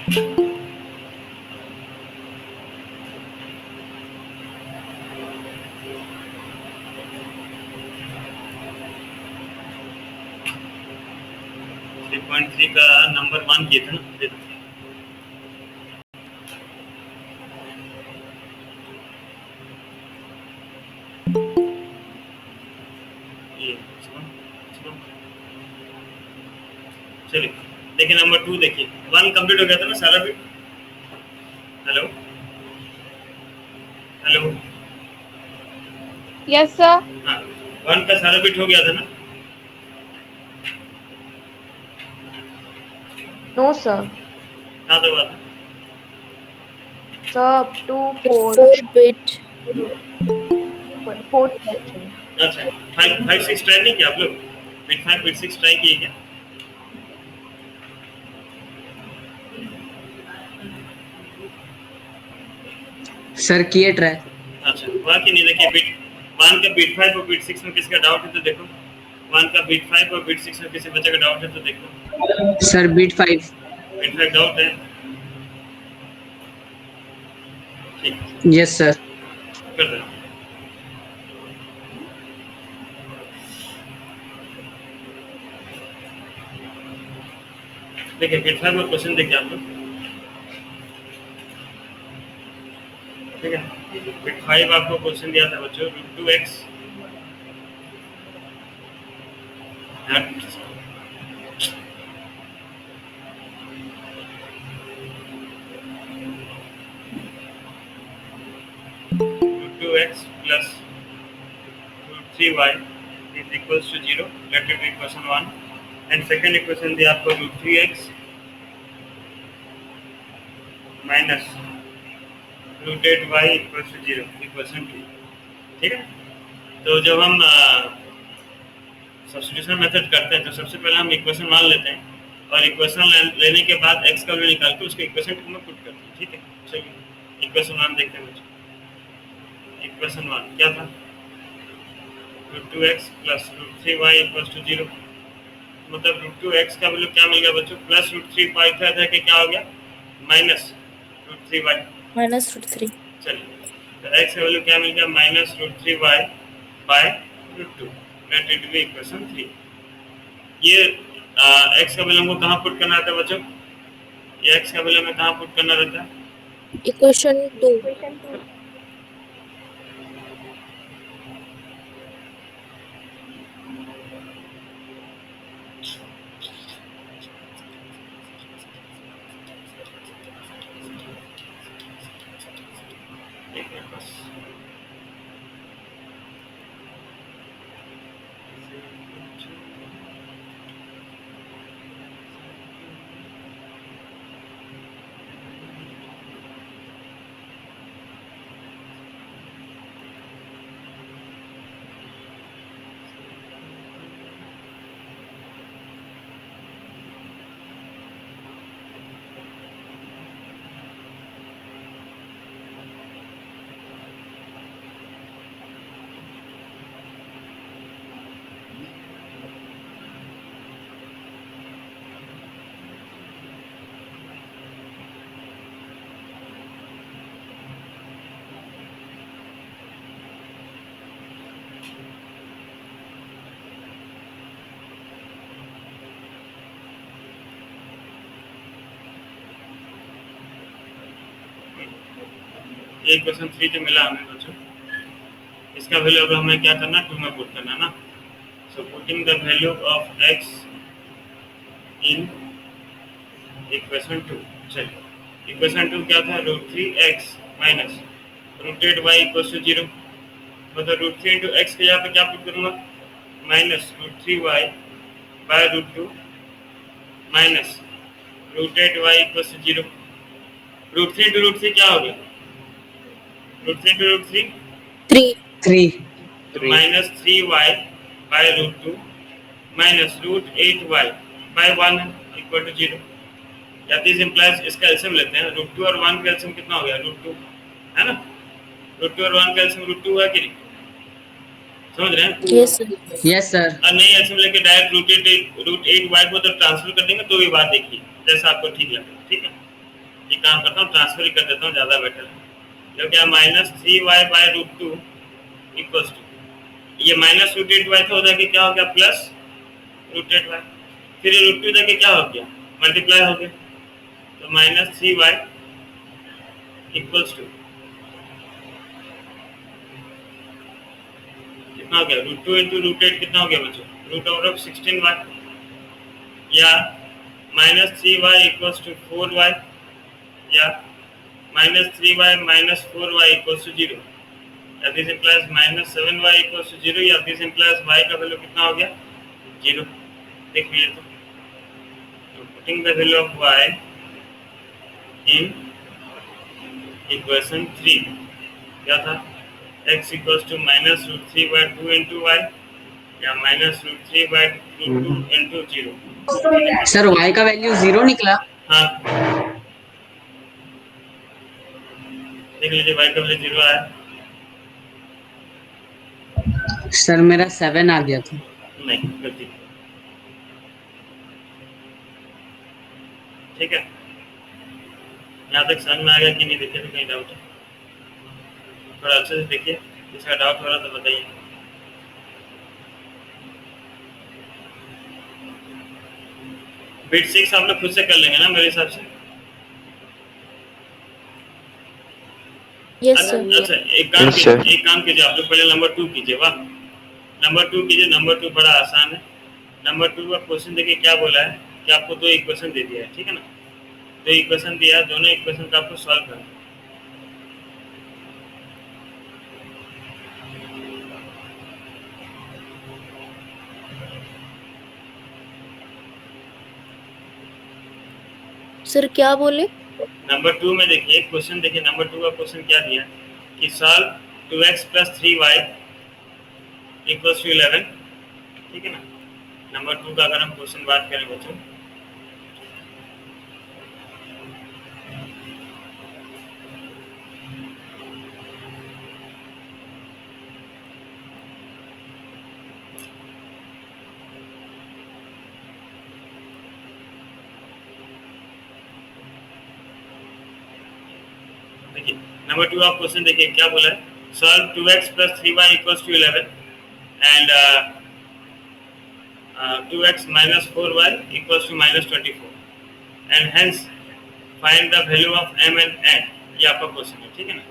3.3 का नंबर 1 किया था ना, चलिए देखिए नंबर 2 देखिए 1 कंप्लीट हो गया था ना सारा bit. Hello hello yes sir. हाँ 1 का सारा बिट हो गया था ना। No sir. हाँ तो बात सर 2 4 4 bit 4 सेक्शन। अच्छा 5 6 ट्राई नहीं किया आप लोग? बिट 5 बिट 6 ट्राई किए क्या? सर किए ट्राई। अच्छा हुआ कि नहीं? देखिए बिट 1 का बिट 5 और बिट 6 में किसका डाउट है तो देखो। 1 का बिट 5 और बिट 6 में किसी बच्चे का डाउट है तो देखो। Sir bit 5। बिट 5 डाउट है। ठीक यस सर। कर दो। देखिए बिट 5 और क्वेश्चन देखिए आप लोग, ठीक है। बिट 5 आपको क्वेश्चन दिया था बच्चों, √2x √2x plus √3y is equals to 0. Let it be equation 1. And second equation दिया आपको √3x minus √8y equals to 0. equation 2. ठीक है। तो जब हम सब्स्टिट्यूशन मेथड करते हैं तो सबसे पहले हम इक्वेशन 1 लेते हैं और इक्वेशन लेने के बाद x का वैल्यू निकाल के उसको इक्वेशन 2 में पुट करते हैं। ठीक है, चलिए इक्वेशन 1 देखते हैं बच्चों। इक्वेशन 1 क्या था? √2x plus √3y equals to 0। मतलब √2x का वैल्यू क्या मिल गया बच्चों? प्लस √3y था कि क्या हो गया? Minus √3y minus √3। चलिए तो x का वैल्यू क्या मिल गया? Minus √3y by √2। Let it be equation 3। ये x का वैल्यू हमको कहाँ पुट करना रहता है बच्चों? ये x का वैल्यू हमें कहाँ पुट करना रहता है? Equation 2। एक मिनट बस। ये इक्वेशन 3 जो मिला हमें बच्चों, इसका वैल्यू अब हमें क्या करना है? 2 में पुट करना ना। So putting the value of x in equation 2। चलिए इक्वेशन 2 क्या था? √3x minus √8y equals to 0। मतलब √3 इंटू एक्स के यहाँ पे क्या पुट करूँगा? Minus √3y by √2 minus √8y equals to 0। √3 into √3 क्या हो गया? √3 इंटू √3 3। तो minus 3y by √2 minus √8y by 1 equal to 0। या दिस इंप्लाइज इसका एलसीएम लेते हैं। √2 और 1 का एलसीएम कितना हो गया? √2 है ना। √2 और 1 का एलसीएम √2 है कि नहीं? समझ रहे हैं? Yes sir। Yes sir. और नहीं एलसीएम लेके डायरेक्ट √8y को तो ट्रांसफर कर देंगे तो भी बात देखिए जैसा आपको ठीक लगे। ठीक है, ये काम करता हूँ, ट्रांसफर ही कर देता हूँ, ज़्यादा बेटर है। जो क्या -3y/√2 इक्वल्स टू, ये -√8y था, उधर के क्या हो गया +√8y, फिर ये √2 इधर के क्या हो गया मल्टीप्लाई हो गया, तो -3y इक्वल्स टू कितना हो गया, √2 इंटू √8 कितना हो गया बच्चों, √16y, या -3y इक्वल्स टू 4y, या -3y - 4y इक्वल्स टू 0, या this implies -7y equals to 0, या दिस इंप्लाइज y का वैल्यू कितना हो गया 0। देख लीजिए तो putting the value of y in equation 3 क्या था, x equals to -√3/2 into y, या -√3/2 इंटू 0। सर y का वैल्यू 0 निकला। हाँ देख लीजिए y का वैल्यू 0 आया। सर मेरा 7 आ गया था। नहीं गलती, ठीक है, यहाँ तक समझ में आ गया कि नहीं, देखिए तो कहीं डाउट है, थोड़ा अच्छे से देखिए, इसका डाउट हो रहा तो बताइए। बिट 6 आप लोग खुद से कर लेंगे ना मेरे हिसाब से। Yes, अच्छा sir. अच्छा, एक काम कीजिए आप लोग, पहले नंबर 2 कीजिए। वाह, नंबर 2 कीजिए। नंबर 2 बड़ा आसान है। नंबर 2 का क्वेश्चन देखिए क्या बोला है कि आपको 2 इक्वेशन दे दिया है, ठीक है ना, 2 इक्वेशन दिया है, दोनों इक्वेशन का आपको सॉल्व करना है। सर क्या बोले? नंबर 2 में देखिए क्वेश्चन, देखिए नंबर 2 का क्वेश्चन क्या दिया है कि solve 2x + 3y equals to 11, ठीक है ना। नंबर 2 का अगर हम क्वेश्चन बात करें बच्चों, देखिए नंबर 2 आप क्वेश्चन देखिए क्या बोला है, solve 2x + 3y equals to 11 and 2x - 4y equals to -24 and hence find the value of m and n। ये आपका क्वेश्चन है, ठीक है ना।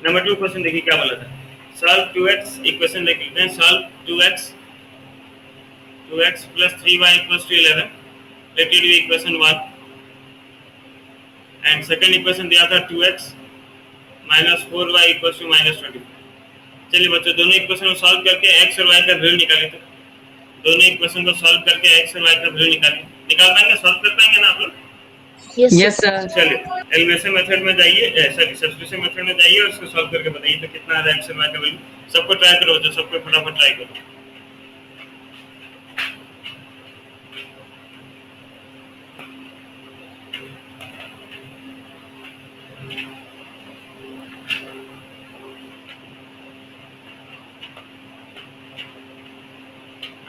नंबर 2 क्वेश्चन देखिए क्या बोला था, सॉल्व 2x, इक्वेशन देख लेते हैं, solve 2x + 3y equals to 11, let it be equation 1 and second equation दिया था 2x - 4y इक्वल्स टू -24। चलिए बच्चों दोनों इक्वेशन को सॉल्व करके x और y का वैल्यू निकालें। तो दोनों इक्वेशन को सॉल्व करके x और y का वैल्यू निकाल पाएंगे, सॉल्व कर पाएंगे ना आप लोग? Yes sir. चलिए एलिमिनेशन मेथड में जाइए, सॉरी सब्स्टिट्यूशन मेथड में जाइए और इसको सॉल्व करके बताइए तो कितना आ रहा है x और y का वैल्यू। सबको ट्राई करो जो, सबको फटाफट ट्राई करो।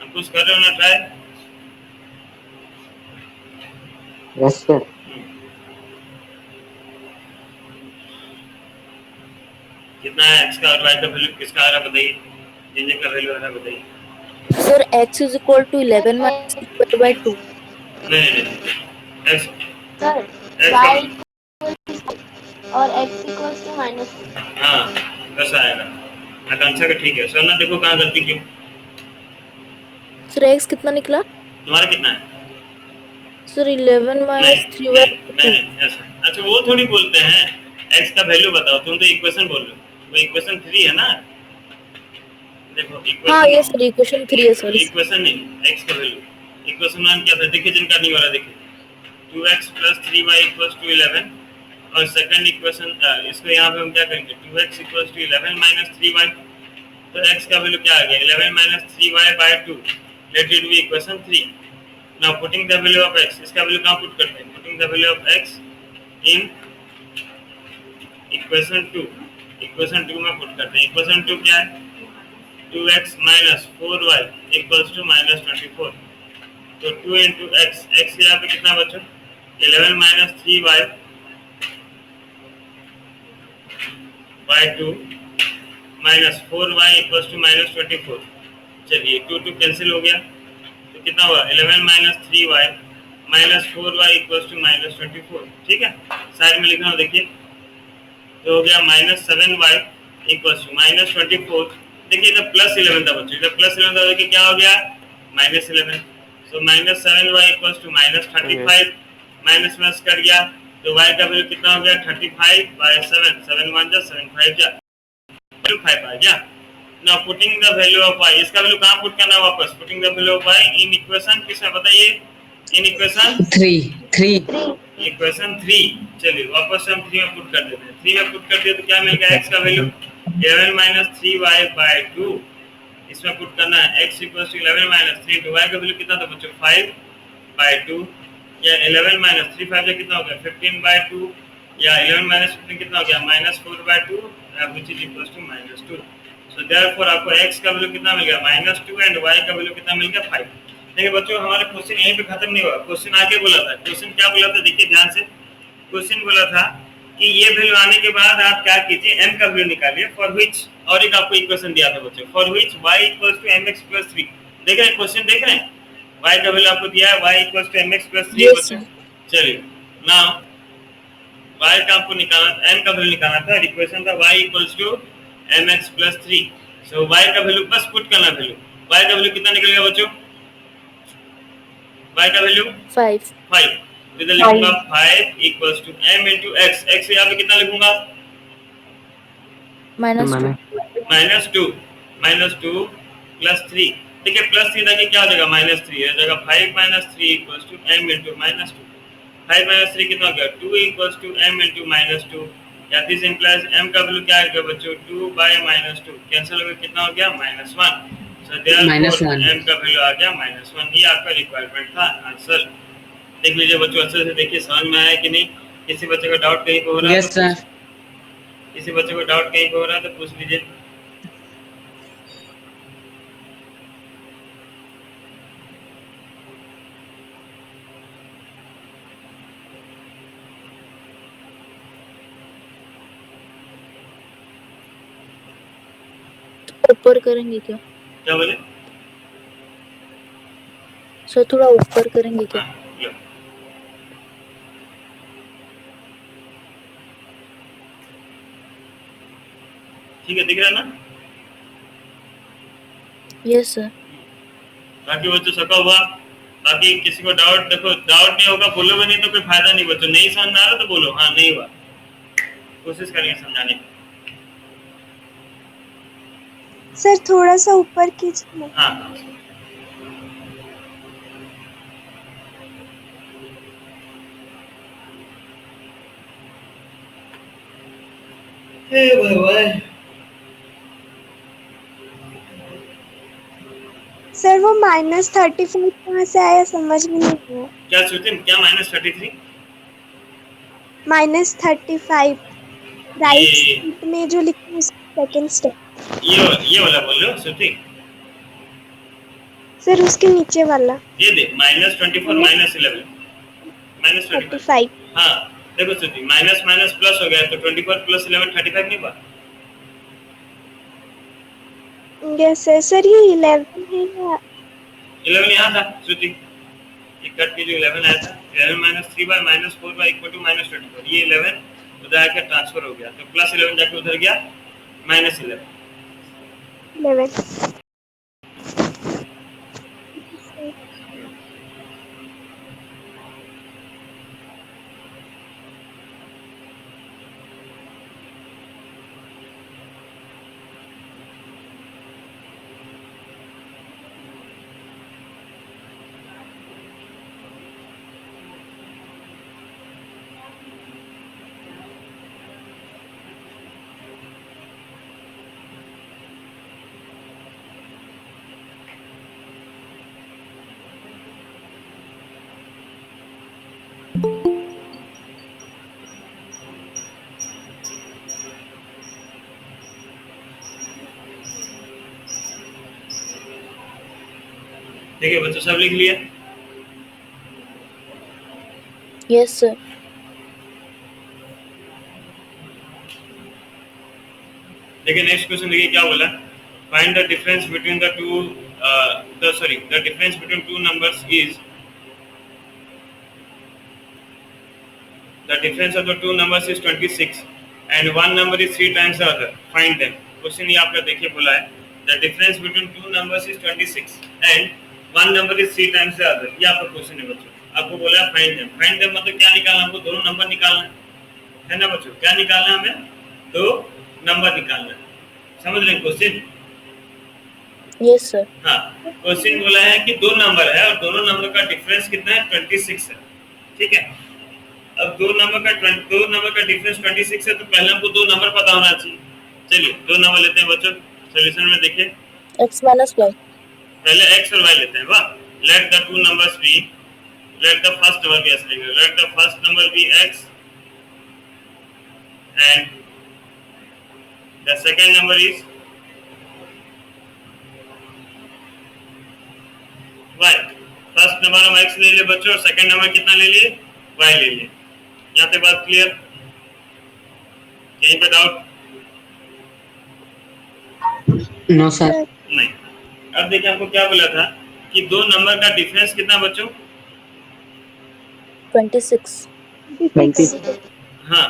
हम कुछ कर रहे हो ना ट्राई? Yes sir. कितना है x का और y का वैल्यू, किसका आ रहा है बताइए, जिन का वैल्यू आ रहा है बताइए। Sir, x is equal to 11 minus 12/2. नहीं x सर x y का, और x इक्वल्स टू -2। हाँ 10 आएगा। आकांक्षा का ठीक है सर ना, देखो कहाँ गलती क्यों, Sir, x कितना निकला? तुम्हारा कितना है? Sir, 11 minus 3 by नहीं ऐसा, अच्छा वो थोड़ी बोलते हैं, x का वैल्यू बताओ, तुम तो इक्वेशन बोल रहे हो, वो इक्वेशन 3 है ना, देखो हाँ इक्वेशन ये सर इक्वेशन 3 है सर। इक्वेशन नहीं x का वैल्यू, इक्वेशन 1 क्या था देखिए, जिनका नहीं हो रहा देखिए 2x + 3y = 11, और सेकंड इक्वेशन इसको यहाँ पे हम क्या करेंगे 2x = 11 - 3y, तो x का वैल्यू क्या आ गया 11 - 3y/2, late it be equation 3। Now putting the value of x, इसका वैल्यू कहाँ पुट करते हैं, putting the value of x in equation 2, equation 2 में पुट करते हैं। इक्वेशन 2 क्या है 2x - 4y = -24, तो 2 × x, x यहाँ पे कितना बचा 11 - 3y/2 - 4y = -24। चलिए 2 2 कैंसिल हो गया, तो कितना हुआ 11 - 3y - 4y = -24, ठीक है। साइड में लिखना देखिए, तो हो गया -7y = -24। देखिए इधर +11 था बच्चों, इधर +11 था, देखिए क्या हो गया -11, सो -7y = -35, माइनस माइनस कर गया, तो y का वैल्यू कितना हो गया 35/7, 7 1 जा 7 5 जा 5 आ गया। Now putting the value of y, इसका वैल्यू कहां पुट करना है वापस, putting the value of y in equation किसमें बताइए, इन इक्वेशन 3 इक्वेशन 3। चलिए वापस हम 3 में पुट कर देते हैं, 3 में पुट कर दिए तो क्या मिल गया x का वैल्यू 11 - 3y/2, इसमें पुट करना है x = 11 - 3, तो y का वैल्यू कितना था बच्चों 5/2, या 11 - 3 5 से कितना हो गया 15/2, या 11 - 15 कितना हो गया -4/2, which is equals to -2। So therefore आपको x का वैल्यू कितना मिल गया -2 एंड y का वैल्यू कितना मिल गया 5। देखिए बच्चों हमारा क्वेश्चन यहीं पे खत्म नहीं हुआ, क्वेश्चन आगे बोला था, क्वेश्चन क्या बोला था देखिए ध्यान से, क्वेश्चन बोला था कि ये वैल्यू आने के बाद आप क्या कीजिए m का वैल्यू निकालिए, फॉर व्हिच, और एक आपको इक्वेशन दिया था बच्चों, फॉर व्हिच y = mx + 3। देख रहे हैं क्वेश्चन, देख रहे हैं y का वैल्यू आपको दिया है y = mx + 3 Yes, बच्चों। sir. चलिए नाउ y का आपको निकालना, m का वैल्यू निकालना था, इक्वेशन था y = mx + 3, सो y का वैल्यू बस पुट करना, वैल्यू y का वैल्यू कितना निकलेगा बच्चों, y का वैल्यू 5 5, इधर लिखूंगा 5 = m × x, x यहाँ पे कितना लिखूंगा -2 -2 + 3, देखिए +3 देखिए क्या हो जाएगा -3 हो जाएगा, 5 - 3 = m × -2, 5 - 3 कितना हो गया 2 = m × -2, या दिस इंप्लाइज m का वैल्यू क्या आएगा बच्चों 2/-2, कैंसिल हो गया कितना हो गया -1, सो देयरफॉर -1 m का वैल्यू आ गया -1। ये आपका रिक्वायरमेंट था आंसर। देख लीजिए बच्चों अच्छे से देखिए, समझ में आया कि नहीं, किसी बच्चे का डाउट कहीं पे हो रहा है यस सर। किसी बच्चे को डाउट कहीं पे हो रहा है तो पूछ लीजिए। ऊपर करेंगे क्या क्या बोले सर, थोड़ा ऊपर करेंगे क्या? हाँ, लो। ठीक है दिख रहा है ना, यस सर। बाकी बच्चों सबका हुआ, बाकी किसी को डाउट, देखो डाउट नहीं होगा बोलोगे नहीं तो कोई फायदा नहीं बच्चों, नहीं समझ में आ रहा तो बोलो हाँ नहीं हुआ, कोशिश करेंगे समझाने की। सर थोड़ा सा ऊपर कीजिए। हाँ हे भगवान, सर वो -35 कहाँ से आया समझ में नहीं आया। क्या सोचे क्या -33, -35 राइट ये साइड में जो लिखा है उसका सेकंड स्टेप। ये वाला बोल रहे हो श्रुति, सर उसके नीचे वाला ये दे -24 -11 -25। 35। हाँ देखो श्रुति माइनस माइनस प्लस हो गया तो 24 + 11 35 नहीं हुआ, यस सर। सर ये 11 है या 11 यहाँ था श्रुति, ये कट के जो 11 आया था 11 - 3y - 4y = -24, ये 11 उधर आके ट्रांसफर हो गया तो +11 जाके उधर गया -11। 11? ठीक है बच्चों, सब लिख लिया? Yes, sir. देखिए नेक्स्ट क्वेश्चन, देखिए क्या बोला, find the difference between the difference between two numbers is the difference of the two numbers is 26 and one number is 3 times the other, find them. Question ये आपका देखिए बोला है the difference between two numbers is 26 and one number is 3 times the other, ये आपका question है बच्चों। आपको बोला है फाइंड देम, फाइंड देम मतलब क्या निकालना, हमको दोनों नंबर निकालना है ना बच्चों, क्या निकालना है हमें, दो नंबर निकालना है, समझ रहे हैं क्वेश्चन? Yes, sir. हाँ, क्वेश्चन बोला है कि दो नंबर है और दोनों नंबर का डिफरेंस कितना है, 26 है, ठीक है। अब दो नंबर का डिफरेंस 26 है, तो पहले हमको दो नंबर पता होना चाहिए। चलिए दो नंबर लेते हैं बच्चों, सॉल्यूशन में देखिए X minus Y. पहले x और y लेते हैं। वाह, let the two numbers be, let the first number be, ऐसे लिखेंगे, let the first number be x and the second number is y। First number हम x ले लिए बच्चों और सेकंड नंबर कितना ले लिए, y ले लिए। यहाँ पे बात क्लियर, कहीं पे डाउट? No sir. नहीं। अब देखिए आपको क्या बोला था कि दो नंबर का डिफरेंस कितना बच्चों, 26. 20 हाँ,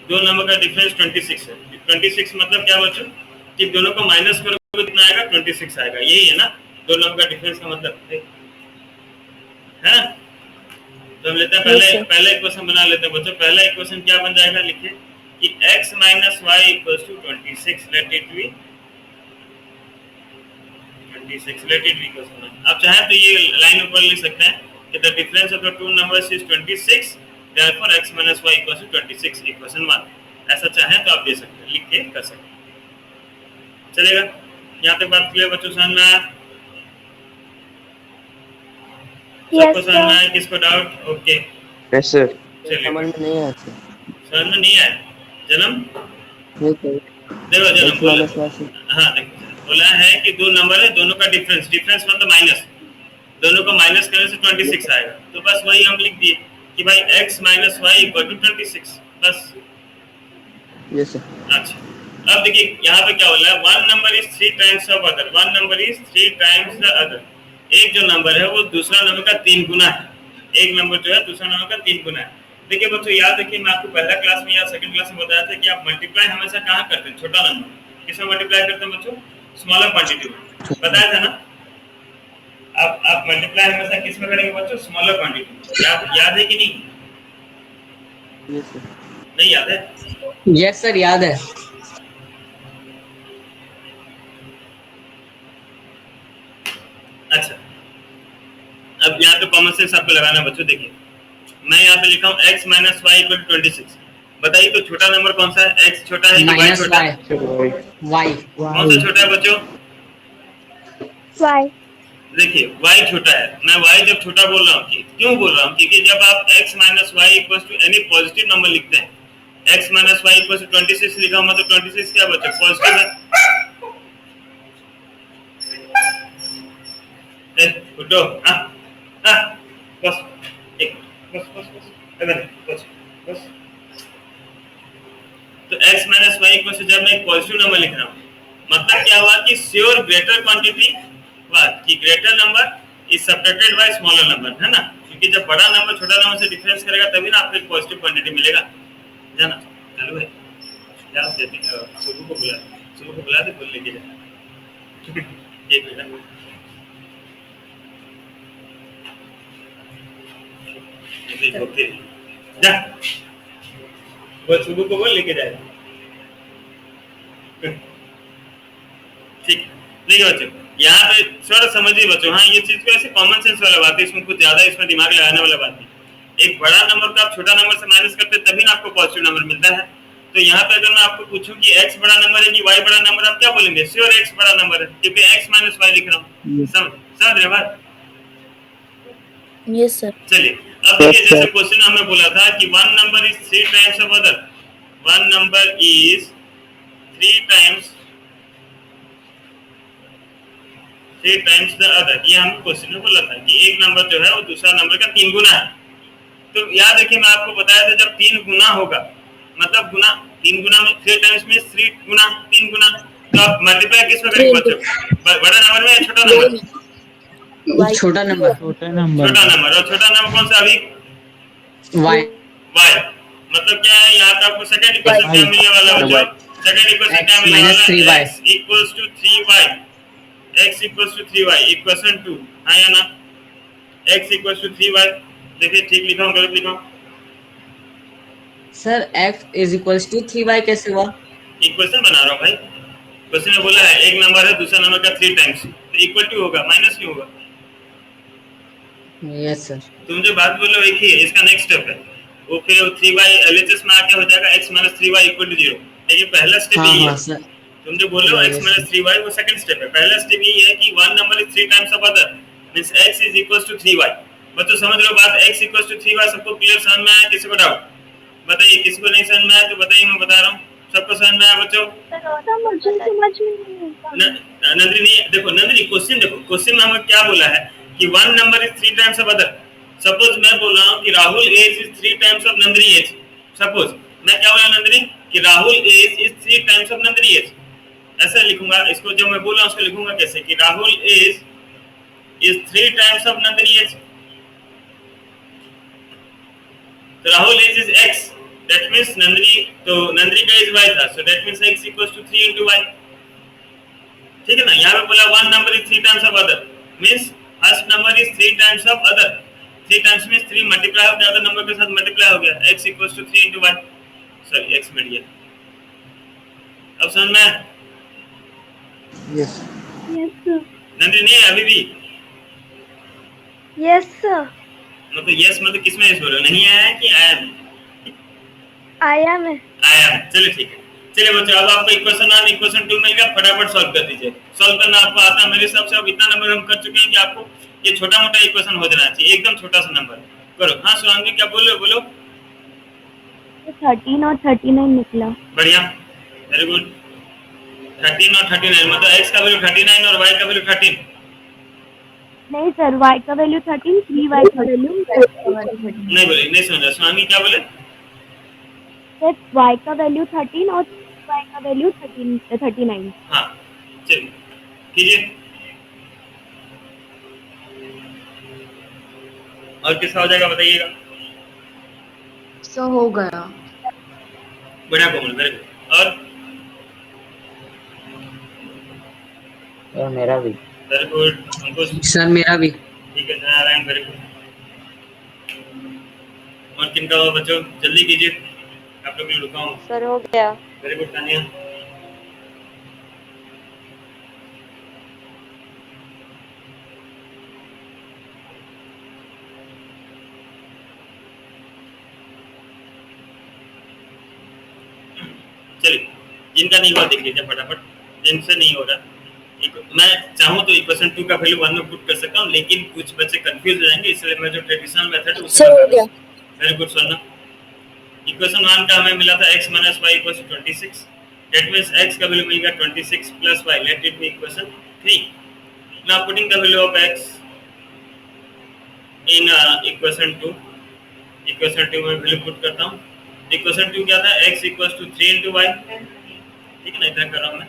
दो नंबर का डिफरेंस 26 है। 26 मतलब क्या बच्चों कि दोनों को माइनस करोगे कितना आएगा, 26 आएगा, यही है ना दो नंबर का डिफरेंस का मतलब है ना। तो हम लेते हैं पहले इक्वेशन बना लेते हैं बच्चों। पहला इक्वेशन क्या बन जाएगा, लिखिए कि x minus y equals to 26, let it be 26, let it be question. आप चाहे तो ये लाइन ऊपर लिख सकते हैं कि the difference of the two numbers is 26, therefore x minus y equals to 26, equation 1, ऐसा चाहे तो आप दे सकते हैं, लिख के कर सकते हैं, चलेगा। यहाँ तक बात क्लियर बच्चों, समझ में आया? सबको समझ में आया, किसको डाउट? Okay yes sir. चलिए, समझ में नहीं आया सर। समझ में नहीं आया? जन्म देखो जन्म बोला, हाँ देखो बोला है कि दो नंबर है, दोनों का डिफरेंस मतलब माइनस, दोनों को माइनस करने से 26 आएगा, तो बस वही हम लिख दिए कि भाई x minus y equal to 26, बस। Yes sir. अच्छा, अब देखिए यहाँ पे क्या बोला है, one number is 3 times of other, one number is 3 times the other, एक जो नंबर है वो दूसरा नंबर का 3 गुना है, एक नंबर जो है दूसरा नंबर का 3 गुना है। देखिए बच्चों याद रखिए, मैं आपको पहला क्लास में या सेकंड क्लास में बताया था कि आप मल्टीप्लाई हमेशा कहाँ करते हैं, छोटा नंबर किसमें मल्टीप्लाई करते हैं बच्चों, स्मॉलर क्वांटिटी में, बताया था ना। आप मल्टीप्लाई हमेशा किसमें करेंगे बच्चों, स्मॉलर क्वांटिटी, याद है कि नहीं? Yes sir. नहीं याद है? यस सर, याद है। अच्छा, अब यहाँ पे कॉमन सेंस आपको लगाना बच्चों। देखिए मैं यहाँ पे लिखा हूँ x minus y equal to 26, बताइए तो छोटा नंबर कौन सा है, x छोटा है कि y छोटा है? y। कौन सा छोटा है बच्चों? Y. देखिए y छोटा है, मैं y जब छोटा बोल रहा हूँ, क्यों बोल रहा हूँ, क्योंकि जब आप x minus y equals to any positive number लिखते हैं, x minus y equals to 26 लिखा हूँ तो 26 क्या बच्चों, पॉजिटिव है। उठो, बस एक बस। तो x minus y equals to जब मैं एक पॉजिटिव नंबर लिख रहा हूँ, मतलब क्या हुआ कि श्योर ग्रेटर क्वांटिटी बात कि greater number is subtracted by smaller number, है ना, क्योंकि जब बड़ा नंबर छोटा नंबर से डिफरेंस करेगा तभी ना आपको एक पॉजिटिव क्वांटिटी मिलेगा, है ना। चलो भाई क्या देते सुबह को बुला दे, बोल लेके जा एक मिनट ओके जा, वो सुबह को बोल लेके जाएगा, ठीक। देखिए बच्चों यहाँ पे थोड़ा समझिए बच्चों, हाँ ये चीज को ऐसे कॉमन सेंस वाला बात है, इसमें कुछ ज्यादा इसमें दिमाग लगाने वाला बात नहीं। एक बड़ा नंबर को आप छोटा नंबर से माइनस करते हैं तभी ना आपको पॉजिटिव नंबर मिलता है। तो यहाँ पे अगर मैं आपको पूछूं कि x बड़ा नंबर है कि y बड़ा नंबर, आप क्या बोलेंगे, श्योर x बड़ा नंबर है, क्योंकि x minus y लिख रहा हूँ, समझ रहे बात? Yes, sir. चलिए अब देखिए, जैसे क्वेश्चन हमने बोला था कि one number is 3 times of other, one number is 3 times 3 times the other. ये हमें क्वेश्चन में बोला था कि एक नंबर जो है वो दूसरा नंबर का 3 गुना है। तो याद रखिए मैं आपको बताया था जब 3 गुना होगा मतलब गुना 3 गुना में 3 टाइम्स में 3 गुना 3 गुना, तो आप मल्टीप्लाई किस में करेंगे बच्चों? बड़ा नंबर में या छोटा नंबर? छोटा नंबर। छोटा नंबर। और छोटा नंबर कौन सा अभी? y y। मतलब क्या है यहाँ पे आपको सेकंड इक्वेशन क्या मिलने वाला है बच्चों? सेकंड इक्वेशन क्या मिलने वाला है? 3y x equals to 3y। x equals to 3y equation 2, हाँ या ना? x equals to 3y। देखिए ठीक लिखा हूँ गलत लिखा हूँ? Sir x is equals to 3y कैसे हुआ? इक्वेशन बना रहा हूँ भाई। क्वेश्चन में बोला है एक नंबर है दूसरा नंबर का 3 टाइम्स, तो इक्वल टू होगा, माइनस क्यों होगा? Yes sir. तुम जो बात बोल रहे हो एक ही है, इसका नेक्स्ट स्टेप है वो फिर 3y एलएचएस में आके हो जाएगा x - 3y = 0। लेकिन पहला स्टेप यही है। सर तुम जो बोल रहे हो x - 3y वो सेकंड स्टेप है। पहला स्टेप ये है कि one number is 3 times of other means x is equal to 3y। बच्चों समझ रहे हो बात? x इक्वल टू 3y सबको क्लियर समझ में आया? किसी को डाउट? बताइए, किसी को नहीं समझ में आया तो बताइए, मैं बता रहा हूँ। सबको समझ में आया बच्चों? मुझे समझ में नहीं आता। नंदिनी देखो, नंदिनी क्वेश्चन देखो, क्वेश्चन में हमें क्या बोला है कि one number is 3 times of other. Suppose मैं बोल रहा हूँ कि Rahul age is 3 times of Nandini age. Suppose मैं क्या बोला नंदिनी कि Rahul age is 3 times of Nandini age. ऐसा लिखूंगा इसको, जब मैं बोल रहा हूँ उसको लिखूंगा कैसे कि Rahul age is 3 times of Nandini age. तो Rahul age is x, that means Nandini, तो नंदिनी का एज y था, so that means x = 3 * y। ठीक है ना? यहाँ पे बोला one number is 3 times of other means first number is 3 times of other. 3 times means 3 multiply हो गया, अदर नंबर के साथ मल्टीप्लाई हो गया, x = 3 * y। सॉरी x मिट गया। अब समझ में? Yes yes sir. नंदिनी अभी भी यस सर। मतलब यस मतलब किसमें यस बोल रहे हो? नहीं आया है कि आया है? आया मैं। आया है, चलिए ठीक है। चलिए बच्चों अब आपको इक्वेशन 1 इक्वेशन 2 मिल गया, फटाफट सॉल्व कर दीजिए। सॉल्व करना आपको आता है मेरे हिसाब से। अब इतना नंबर हम कर चुके हैं कि आपको ये छोटा मोटा इक्वेशन हो जाना चाहिए, एकदम छोटा सा नंबर करो। हाँ शिवांगी क्या बोल रहे हो? बोलो। 13 और 39 निकला। बढ़िया, वेरी गुड। 13 और 39 मतलब x का वैल्यू 39 और y का वैल्यू 13। नहीं सर, y का वैल्यू 13, 3y का वैल्यू नहीं बोले, नहीं समझा। शिवांगी क्या बोले? सर y का वैल्यू 13 और 3y का वैल्यू 39। हाँ चलिए कीजिए। और किसका हो जाएगा बताइएगा? सो हो गया। बढ़िया कोमल, वेरी गुड। और मेरा भी। वेरी गुड अंकुश। सर मेरा भी। ठीक है नारायण, वेरी गुड। और किनका हुआ बच्चों? जल्दी कीजिए, आप लोग के लिए रुका हूँ। सर हो गया। Very good Tania. चलिए जिनका नहीं हुआ देख लीजिए फटाफट, जिनसे नहीं हो रहा। मैं चाहूँ तो इक्वेशन 2 का वैल्यू 1 में पुट कर सकता हूँ, लेकिन कुछ बच्चे कंफ्यूज हो जाएंगे, इसलिए मैं जो ट्रेडिशनल मेथड है उससे सर हो गया। वेरी गुड सोना। इक्वेशन 1 का हमें मिला था x - y = 26। That means x का वैल्यू मिल गया 26 + y। Late it be equation 3। Now putting the value of x in equation 2। Equation 2 में वैल्यू पुट करता हूँ। इक्वेशन 2 क्या था? x = 3 * y। ठीक है ना? इतना कर रहा हूँ मैं,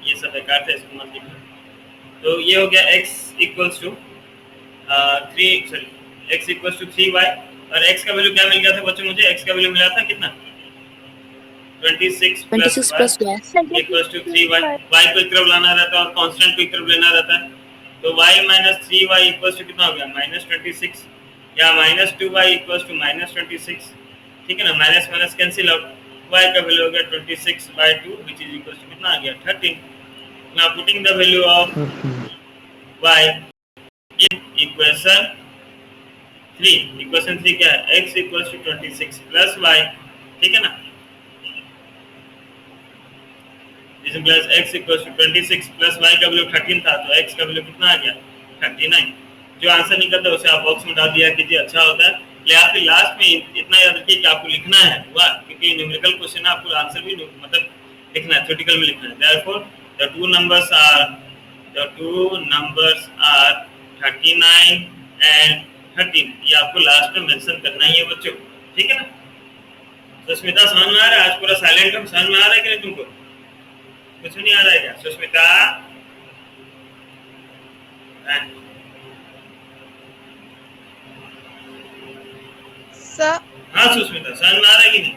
ये सब बेकार था, इसको मत लिखना। तो ये हो गया x = 3y और x का वैल्यू क्या मिल गया था बच्चों? मुझे x का वैल्यू मिला था कितना? 26 + 26 + y = 3y। y को एक तरफ लाना रहता है और कांस्टेंट को एक तरफ लेना रहता है, तो y - 3y = कितना हो गया? -26 या -2y = -26। ठीक है ना? Minus minus cancel out, y का वैल्यू हो गया 26/2 व्हिच इज इक्वल टू कितना आ गया? 13। Now putting the value of y in equation 3। Equation 3 क्या है? x = 26 + y। ठीक है ना? दिस इम्प्लाइज x = 26 + y का वैल्यू 13 था, तो x का वैल्यू कितना आ गया? 39। जो आंसर निकलता है उसे आप बॉक्स में डाल दिया कीजिए, अच्छा होता है। या फिर लास्ट में इतना याद रखिए कि आपको लिखना है हुआ, क्योंकि न्यूमेरिकल क्वेश्चन है, आपको आंसर भी मतलब लिखना है, थ्योरेटिकल में लिखना है। Therefore the two numbers are the two numbers are 39 and 13, ये आपको लास्ट में मेंशन करना ही है बच्चों, ठीक है ना। सुष्मिता समझ में आ रहा है? आज पूरा साइलेंट हम, समझ में आ रहा है कि नहीं तुमको? कुछ नहीं आ रहा है क्या सुष्मिता? सर हाँ सुष्मिता समझ में आ रहा है कि नहीं?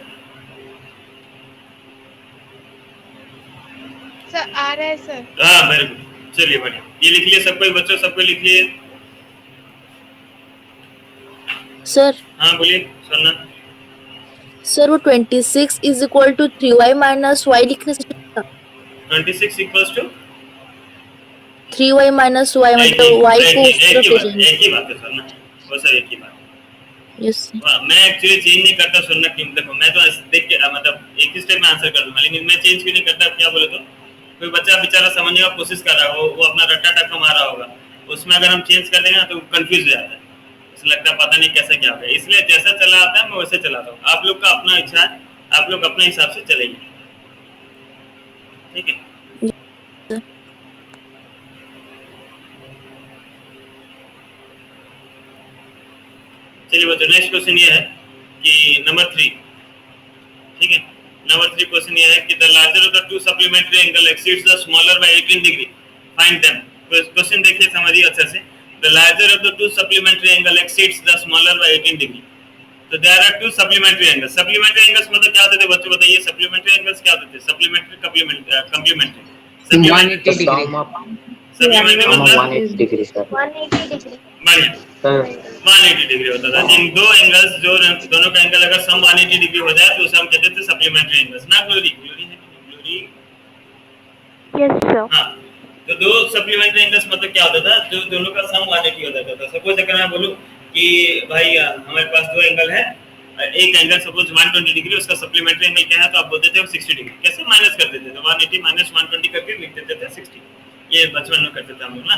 सर आ रहा है सर। हाँ वेरी गुड, चलिए बढ़िया। ये लिख लिए सबको बच्चों, सबको लिख लिए? सर हाँ बोलिए सोना। सर वो 26 is equal to 3y minus y लिखने से चलेगा? 26 equals to 3y minus y मतलब y को उस तरफ ले जाएंगे। एक ही बात है सोना, वो सब एक ही बात। यस मैं एक्चुअली चेंज नहीं करता सुनना क्यों, देखो मैं तो देख के मतलब एक ही स्टेप में आंसर कर दूंगा, लेकिन मैं चेंज क्यों नहीं करता? क्या बोले तो कोई बच्चा बेचारा समझने की कोशिश कर रहा है, वो अपना रट्टा टक्का मारा होगा, उसमें अगर हम चेंज कर देंगे ना तो कंफ्यूज हो जाता है, उसे लगता है पता नहीं कैसे क्या होगा। इसलिए जैसा चला आता है मैं वैसे चलाता हूँ। आप लोग का अपना इच्छा है, आप लोग अपने हिसाब से चलेंगे, ठीक है। चलिए बच्चों नेक्स्ट क्वेश्चन ये है कि नंबर 3, ठीक है। नंबर 3 क्वेश्चन ये है कि the larger of the two supplementary angle exceeds the smaller by 18 degree, find them. Question देखिए समझिए अच्छे से। The larger of the two supplementary angle exceeds the smaller by 18 degree. तो there are two supplementary angles. Supplementary angles मतलब क्या होते थे बच्चों, बताइए? सप्लीमेंट्री एंगल्स क्या होते थे? Supplementary complementary 180 degree. सप्लीमेंट्री मतलब 180 डिग्री सर। 180 डिग्री। बढ़िया, सर 180 डिग्री होता था। इन दो एंगल्स जो दोनों का एंगल अगर सम 180 डिग्री हो जाए तो उसे हम कहते थे सप्लीमेंट्री एंगल्स ना। ग्लोरी ग्लोरी है ग्लोरी। Yes sir. हाँ, तो दो सप्लीमेंट्री एंगल्स मतलब क्या होता था? जो दोनों का सम 180 हो जाता था। सपोज अगर मैं बोलूं कि भाई हमारे पास दो एंगल है, एक एंगल सपोज 120 डिग्री, उसका सप्लीमेंट्री एंगल क्या है तो आप बोलते थे 60 डिग्री। कैसे माइनस कर देते थे? 180 माइनस 120 करके लिख देते थे 60। ये बचपन में करते थे हम लोग ना।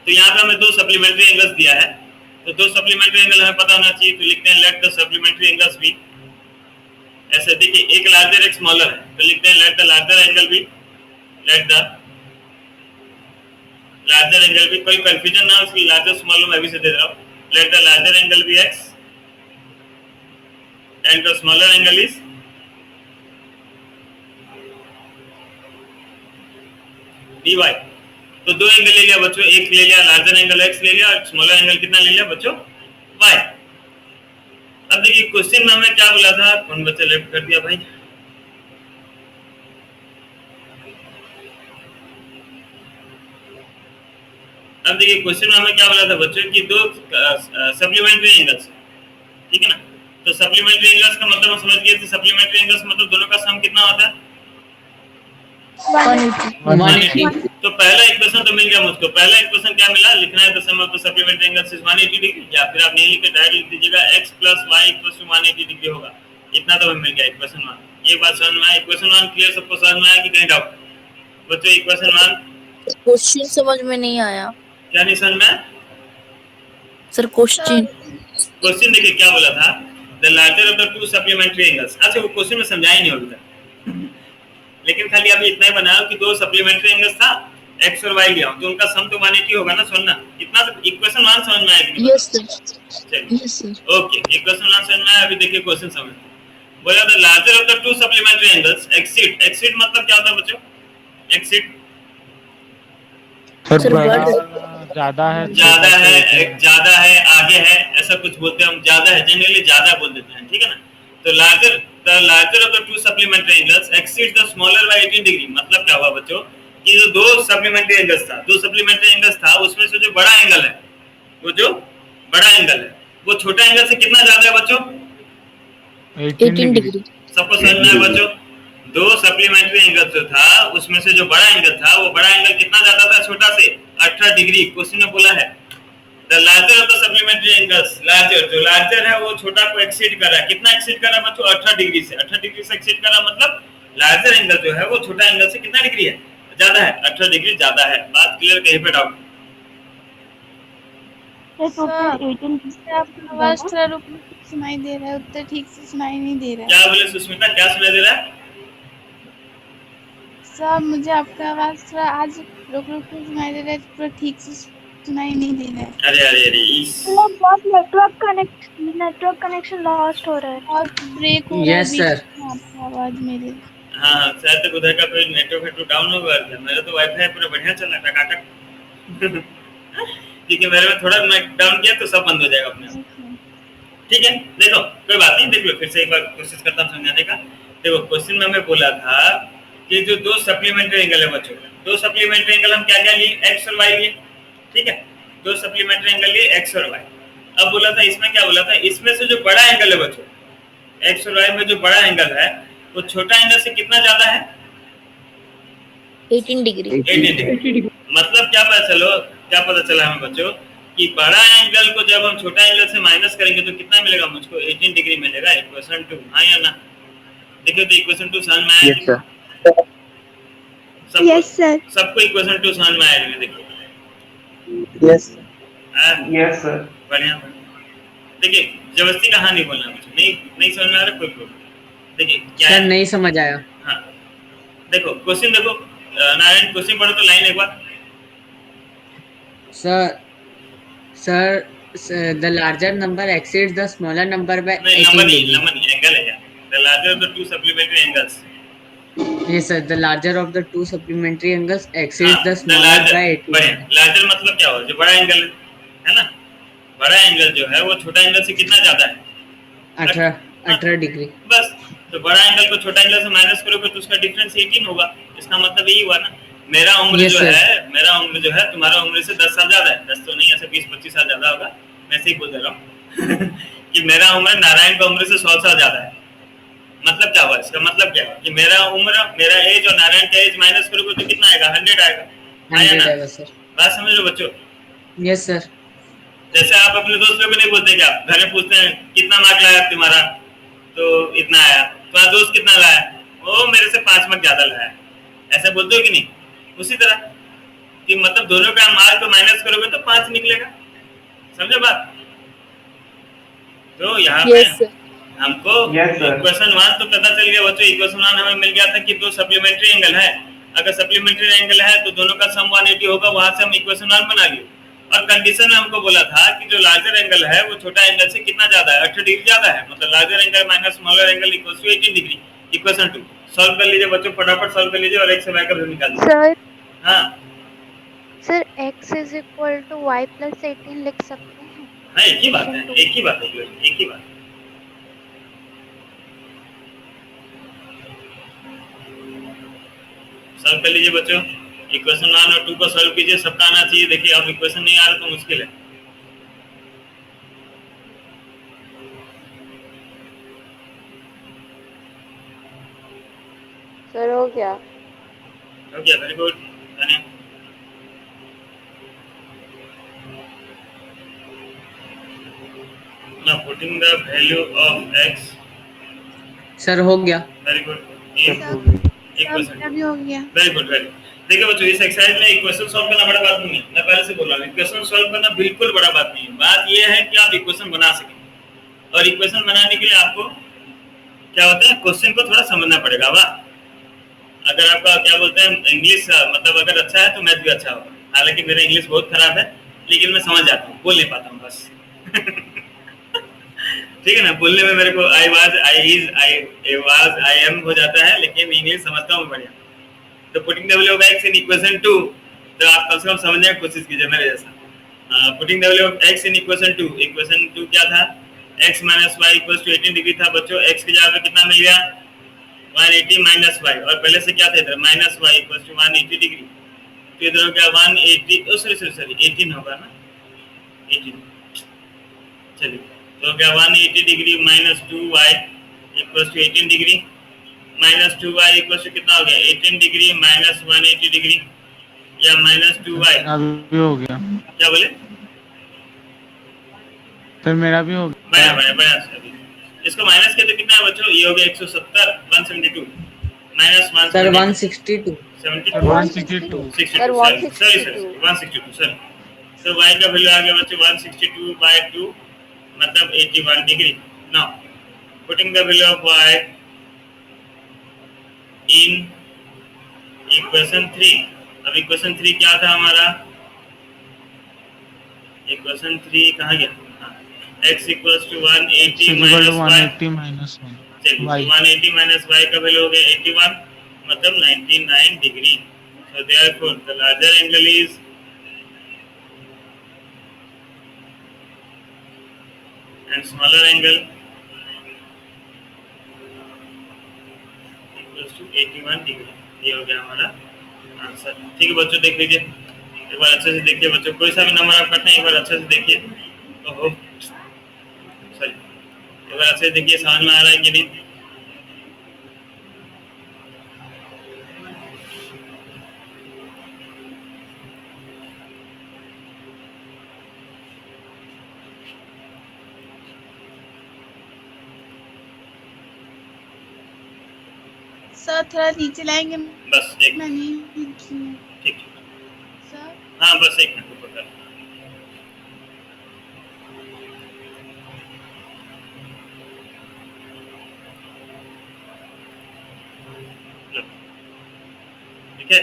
तो यहाँ पे हमें दो सप्लीमेंट्री एंगल्स दिया है, तो दो सप्लीमेंट्री एंगल हमें पता होना चाहिए। तो लिखते हैं let the supplementary angles be. ऐसे देखिए एक लार्जर एक स्मॉलर है, तो लिखते हैं let the larger angle be, let the larger angle be. कोई कंफ्यूजन ना हो उसकी, लार्जर स्मॉलर मैं अभी से दे रहा हूँ। Let the larger angle be x and the smaller angle is dy। तो दो एंगल ले लिया बच्चों, एक ले लिया लार्जर एंगल x ले लिया और स्मॉलर एंगल कितना ले लिया बच्चों? y। अब देखिए क्वेश्चन में हमें क्या बोला था? कौन बच्चा लेफ्ट कर दिया भाई? अब देखिए क्वेश्चन में हमें क्या बोला था बच्चों कि दो सप्लीमेंट्री एंगल्स, ठीक है ना। तो सप्लीमेंट्री एंगल्स का मतलब हम समझ गए थे। सप्लीमेंट्री एंगल्स मतलब दोनों का सम कितना होता है? 180। तो पहला इक्वेशन तो मिल गया मुझको। पहला इक्वेशन क्या मिला? लिखना है the sum of the supplementary angles is 180 degree, या फिर आप नहीं लिख के डायरेक्ट लिख दीजिएगा x + y = 180 डिग्री होगा। इतना तो हमें मिल गया इक्वेशन 1। ये बात समझ में आई? Equation 1 clear? सबको समझ में आया कि कहीं डाउट? बच्चों इक्वेशन 1 क्वेश्चन समझ में नहीं आया क्या नहीं समझ में? सर क्वेश्चन देखिए क्या बोला था? The larger of the two supplementary angles. अच्छा वो क्वेश्चन में समझाया नहीं होगा, लेकिन खाली अभी इतना ही बनाया कि दो सप्लीमेंट्री एंगल्स था, x और y लिया तो उनका सम तो 180 होगा ना। सुनना इतना तो इक्वेशन 1 समझ में आया कि नहीं? Yes sir. चलिए यस सर। ओके, इक्वेशन 1 समझ में आया। अभी देखिए क्वेश्चन समझ। बोला the larger of the two supplementary angles exceed. Exceed मतलब क्या होता है बच्चों? एक्सीड सर ज्यादा है, ज्यादा है, आगे है, ऐसा कुछ बोलते हैं हम। ज्यादा है जनरली ज्यादा बोल देते हैं, ठीक है ना। तो the larger of the two supplementary angles exceed the smaller by 18 degree. मतलब क्या हुआ बच्चों कि जो दो सप्लीमेंट्री एंगल्स था, उसमें से जो बड़ा एंगल है, वो जो बड़ा एंगल है वो छोटा एंगल से कितना ज्यादा है बच्चों? 18 डिग्री। सबको समझ में आया बच्चों? दो सप्लीमेंट्री एंगल जो था उसमें से जो बड़ा एंगल था वो बड़ा एंगल कितना ज्यादा था छोटा से? 18 डिग्री। क्वेश्चन में बोला है the larger of the supplementary angles. Larger जो लार्जर है वो छोटा को एक्सीड कर रहा है। कितना एक्सीड कर रहा है बच्चों? 18 डिग्री से। 18 डिग्री से एक्सीड कर रहा है मतलब लार्जर एंगल जो है वो छोटा एंगल से कितना डिग्री है? ज्यादा है, 18 डिग्री ज्यादा है। बात क्लियर? कहीं पे डाउट? आपका आवाज थोड़ा रुक सुनाई दे रहा है, उत्तर ठीक से सुनाई नहीं दे रहा है। क्या बोले सुष्मिता? क्या सुनाई दे रहा है? सर मुझे आपका आवाज थोड़ा आज रुक रुक के सुनाई दे रहा है, पूरा ठीक से सुनाई नहीं दे रहा है अरे इस बहुत नेटवर्क कनेक्शन लॉस्ट हो रहा है। और ब्रेक हो रहा है यस बीच सर। में आपका आवाज मेरे। हाँ शायद तक उधर का कोई नेटवर्क डाउन हो गया था। मेरा तो वाईफाई पूरा बढ़िया चल रहा था टकाटक क्योंकि मेरे में थोड़ा मैं डाउन किया तो सब बंद हो जाएगा अपने आप। ठीक है देखो कोई बात नहीं, देख लो फिर से एक बार कोशिश करता हूँ समझाने का। देखो क्वेश्चन में मैं बोला था कि जो दो सप्लीमेंट्री एंगल है बच्चों, दो सप्लीमेंट्री एंगल हम क्या क्या लिए, एक्स और वाई लिए। ठीक है, दो सप्लीमेंट्री एंगल लिए एक्स और वाई। अब बोला था इसमें क्या बोला था, इसमें से जो बड़ा एंगल है बच्चों, एक्स और वाई में जो बड़ा एंगल है वो छोटा एंगल से कितना ज्यादा है, 18 डिग्री। 18 डिग्री। मतलब क्या पता चला हमें बच्चों कि बड़ा एंगल को जब हम छोटा एंगल से माइनस करेंगे तो कितना मिलेगा मुझको, 18 डिग्री मिलेगा। इक्वेशन 2, हाँ या ना? देखिए तो इक्वेशन 2 समझ में आया? Yes sir. Yes sir. सबको इक्वेशन 2 समझ में आया? देखिए यस यस सर, बढ़िया। देखिए जबरदस्ती कहाँ नहीं बोलना मुझे, नहीं समझ में आ रहा कोई प्रॉब्लम। देखिए क्या सर है? नहीं समझ आया। हाँ देखो क्वेश्चन देखो, नारायण क्वेश्चन पढ़ो तो लाइन एक बार। Sir the larger number exceeds the smaller number by नहीं 18 नंबर degree. नहीं एंगल है क्या? The larger of the two supplementary angles. Yes sir, the larger of the two supplementary angles exceeds हाँ, the the smaller larger, by 18 बढ़िया। degree. Larger मतलब क्या हुआ, जो बड़ा एंगल है ना, बड़ा एंगल जो है वो छोटा एंगल से कितना ज्यादा है, 18 डिग्री। बस। तो बड़ा एंगल को छोटा एंगल से माइनस करोगे तो उसका डिफरेंस 18 होगा। इसका मतलब यही हुआ ना, मेरा उम्र Yes, जो है तुम्हारा उम्र से 10 साल ज्यादा है। 10 तो नहीं, ऐसे 20-25 साल ज्यादा होगा, मैं ऐसे ही बोल दे रहा हूँ कि मेरा उम्र नारायण का उम्र से 100 साल ज्यादा है। मतलब क्या हुआ, इसका मतलब क्या हुआ कि मेरा एज और नारायण का एज माइनस करोगे तो कितना आएगा, 100 आएगा। 100 आएगा सर। बात समझ लो बच्चों। Yes sir. जैसे आप अपने दोस्त लोग को नहीं बोलते क्या, घर में पूछते हैं कितना मार्क लाया तुम्हारा, तो इतना आया। तुम्हारा दोस्त कितना लाया, वो मेरे से 5 मार्क ज्यादा लाया, ऐसा बोलते हो कि नहीं? उसी तरह कि मतलब दोनों का मार्क को माइनस करोगे तो 5 निकलेगा। समझे बात? तो यहाँ पे हमको इक्वेशन 1 तो पता चल गया बच्चों। इक्वेशन 1 हमें मिल गया था कि दो सप्लीमेंट्री एंगल है, अगर सप्लीमेंट्री एंगल है तो दोनों का सम 180 होगा। वहां से हम इक्वेशन 1 बना लिए। और कंडीशन में हमको बोला था कि जो लार्जर एंगल है वो छोटा एंगल से कितना ज्यादा है, 18 डिग्री ज्यादा है। मतलब larger angle minus smaller angle equals to 18 degree. Equation 2 solve कर लीजिए बच्चों, फटाफट सॉल्व कर लीजिए और x से y का वैल्यू निकाल लीजिए। सर हाँ sir x is equal to y plus 18 लिख सकते हैं? हाँ, एक ही बात है, एक ही बात है, एक ही बात। सॉल्व कर लीजिए बच्चों, इक्वेशन 1 और 2 को सॉल्व कीजिए। सबका आना चाहिए। देखिए अब इक्वेशन नहीं आ रहा तो मुश्किल है। सर हो गया। Very good Tania. Now putting the value of x. Sir हो गया। Very good. मेरा भी हो गया। Very good very. देखिए बच्चों इस एक्सरसाइज में इक्वेशन सॉल्व करना बड़ा बात नहीं है, मैं पहले से बोल रहा हूँ। इक्वेशन सॉल्व करना बिल्कुल बड़ा बात नहीं है। बात यह है कि आप इक्वेशन बना सकें, और इक्वेशन बनाने के लिए आपको क्या होता है, क्वेश्चन को थोड़ा समझना पड़ेगा। वाह, अगर आपका क्या बोलते हैं इंग्लिश मतलब अगर अच्छा है तो मैथ भी अच्छा होगा। हालांकि मेरा इंग्लिश बहुत खराब है, लेकिन मैं समझ जाता हूँ, बोल नहीं पाता हूँ बस ठीक है ना, बोलने में मेरे को आई एम हो जाता है, लेकिन इंग्लिश समझता हूँ बढ़िया। तो putting the value of x in equation 2, तो आप कम से कम समझने की कोशिश कीजिए मेरे जैसा। Putting the value of x in equation 2, equation 2 क्या था, x minus y equals to 18 degree था बच्चों। x की जगह पे कितना मिल गया, 180 माइनस वाई, और पहले से क्या था इधर minus y equals to 180 degree. तो इधर हो गया 180, सॉरी 18 होगा ना, 18। चलिए तो क्या 180 degree minus 2y equals to 18 degree, minus 2y equals to कितना हो गया, 18 डिग्री माइनस 180 डिग्री, या माइनस 2y। अभी हो गया क्या बोले सर? मेरा भी हो गया। बढ़िया बढ़िया बढ़िया सर। इसको माइनस किया तो कितना है बच्चों, ये हो गया 170, 172 माइनस 1 सर 162 162 162 सर। तो y का वैल्यू आ गया बच्चों 162/2 मतलब 81 degree. Now putting the value of y in equation 3। अब इक्वेशन 3 क्या था हमारा? इक्वेशन 3 कहाँ गया? x equals to 180 minus y. 180 minus 1. चलिए, Y. 180 माइनस वाई का वैल्यू हो गया 81, मतलब 99 degree. So therefore the larger angle is and smaller angle equals to 81 degree. ये हो गया हमारा आंसर। ठीक है बच्चों, देख लीजिए एक बार अच्छे से देखिए बच्चों, कोई सा भी नंबर आप करते हैं एक बार अच्छे से देखिए। ओहो सॉरी, एक बार अच्छे से देखिए समझ में आ रहा है कि नहीं। सर थोड़ा नीचे लाएंगे, बस एक मैं नहीं लिखी हूँ। ठीक। सर हाँ बस एक मिनट ऊपर कर। लो, ठीक है।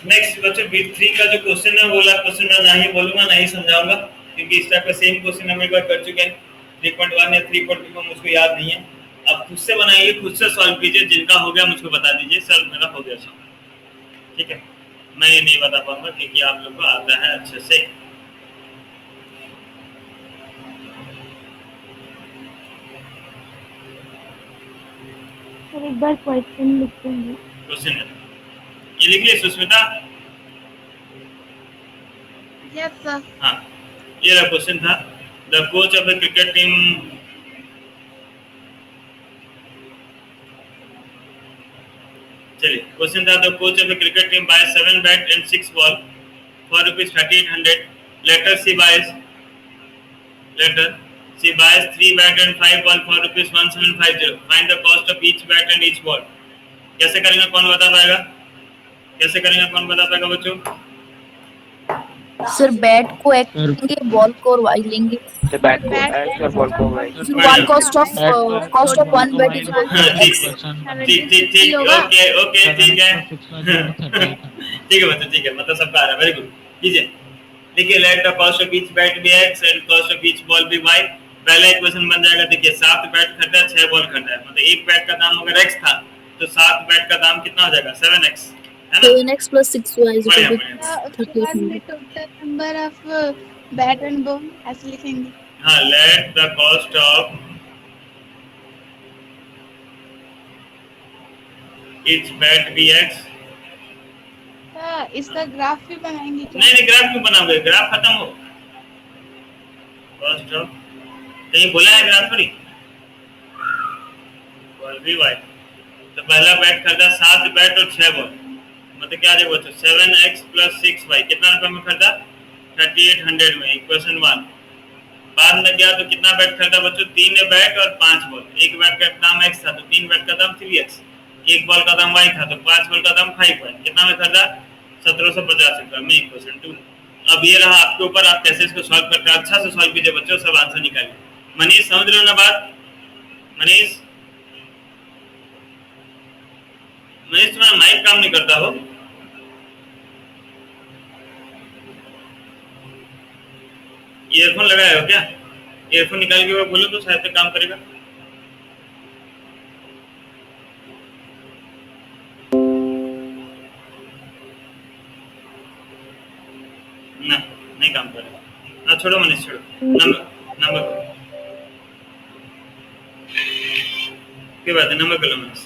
नेक्स्ट बच्चों B3 का जो क्वेश्चन है वो वाला क्वेश्चन मैं नहीं बोलूंगा, नहीं समझाऊंगा, क्योंकि इस टाइप का सेम क्वेश्चन हम एक बार कर चुके हैं 3.1 या 3.2 में, मुझको याद नहीं है। आप खुद से बनाइए, खुद से सॉल्व कीजिए, जिनका हो गया मुझको बता दीजिए सर मेरा हो गया सॉल्व। ठीक है, मैं ये नहीं बता पाऊंगा क्योंकि आप लोग को आता है अच्छे से। सर एक बार क्वेश्चन लिखते हैं। क्वेश्चन ये लिख लिया सुष्मिता? Yes sir. हाँ, ये रहा क्वेश्चन था। The coach of the cricket team, चलिए क्वेश्चन था, the coach of the cricket team buy 7 bat and 6 ball for ₹3800। Later she buys 3 bat and 5 ball for ₹1750। Find the cost of each bat and each ball. कैसे करेंगे, कौन बता पाएगा? कैसे करेंगे, कौन बता पाएगा बच्चों? सर बैट को x लेंगे, बॉल को और y लेंगे। The bat को X और ball को Y. So one cost of one bet is equal to x. ठीक ठीक ठीक, ओके ओके ठीक है। ठीक है बच्चों, ठीक है, मतलब सबका आ रहा है, वेरी गुड। कीजिए, देखिए let the cost of each bat be x and cost of each ball be y। पहला इक्वेशन बन जाएगा, देखिए 7 बैट खरीदा, 6 बॉल खरीदा है, मतलब एक बैट का दाम अगर x था तो 7 बैट का दाम कितना हो जाएगा? 7x, है ना? 7x plus 6y is equal to उसके बाद में 3800. Total number of bat and ball ऐसे लिखेंगे। हाँ, let the cost of each bat be x। Sir इसका ग्राफ भी बनाएंगे क्या? नहीं नहीं, ग्राफ क्यों बनाओगे? ग्राफ खत्म हो। कॉस्ट ऑफ, कहीं बोला है ग्राफ थोड़ी? बॉल भी वाई, तो पहला बैट खरीदा 7 बैट और 6 बॉल, मतलब क्या देखो बच्चों 7x plus 6y, कितना रुपए में खरीदा? 3800 में, इक्वेशन 1। बाद में गया तो कितना बैट खरीदा बच्चों? 3 बैट और 5 बॉल। एक बैट का दाम x था तो 3 बैट का दाम 3x, एक बॉल का दाम y था तो 5 बॉल का दाम 5y। कितना में खरीदा? 1750 रुपए में, इक्वेशन 2। अब ये रहा आपके ऊपर, आप कैसे इसको सॉल्व करते हैं। अच्छा से सॉल्व कीजिए बच्चों, सब आंसर निकालिए। मनीष समझ रहे हो ना बात? मनीष तुम्हारा माइक काम नहीं करता हो? ईयरफोन लगाया हो क्या? ईयरफोन निकाल के बोलो तो शायद काम करेगा। ना, नहीं काम करेगा। हाँ छोड़ो मनीष, छोड़ो। नंबर क्या बात है, नंबर कर लो मनीष।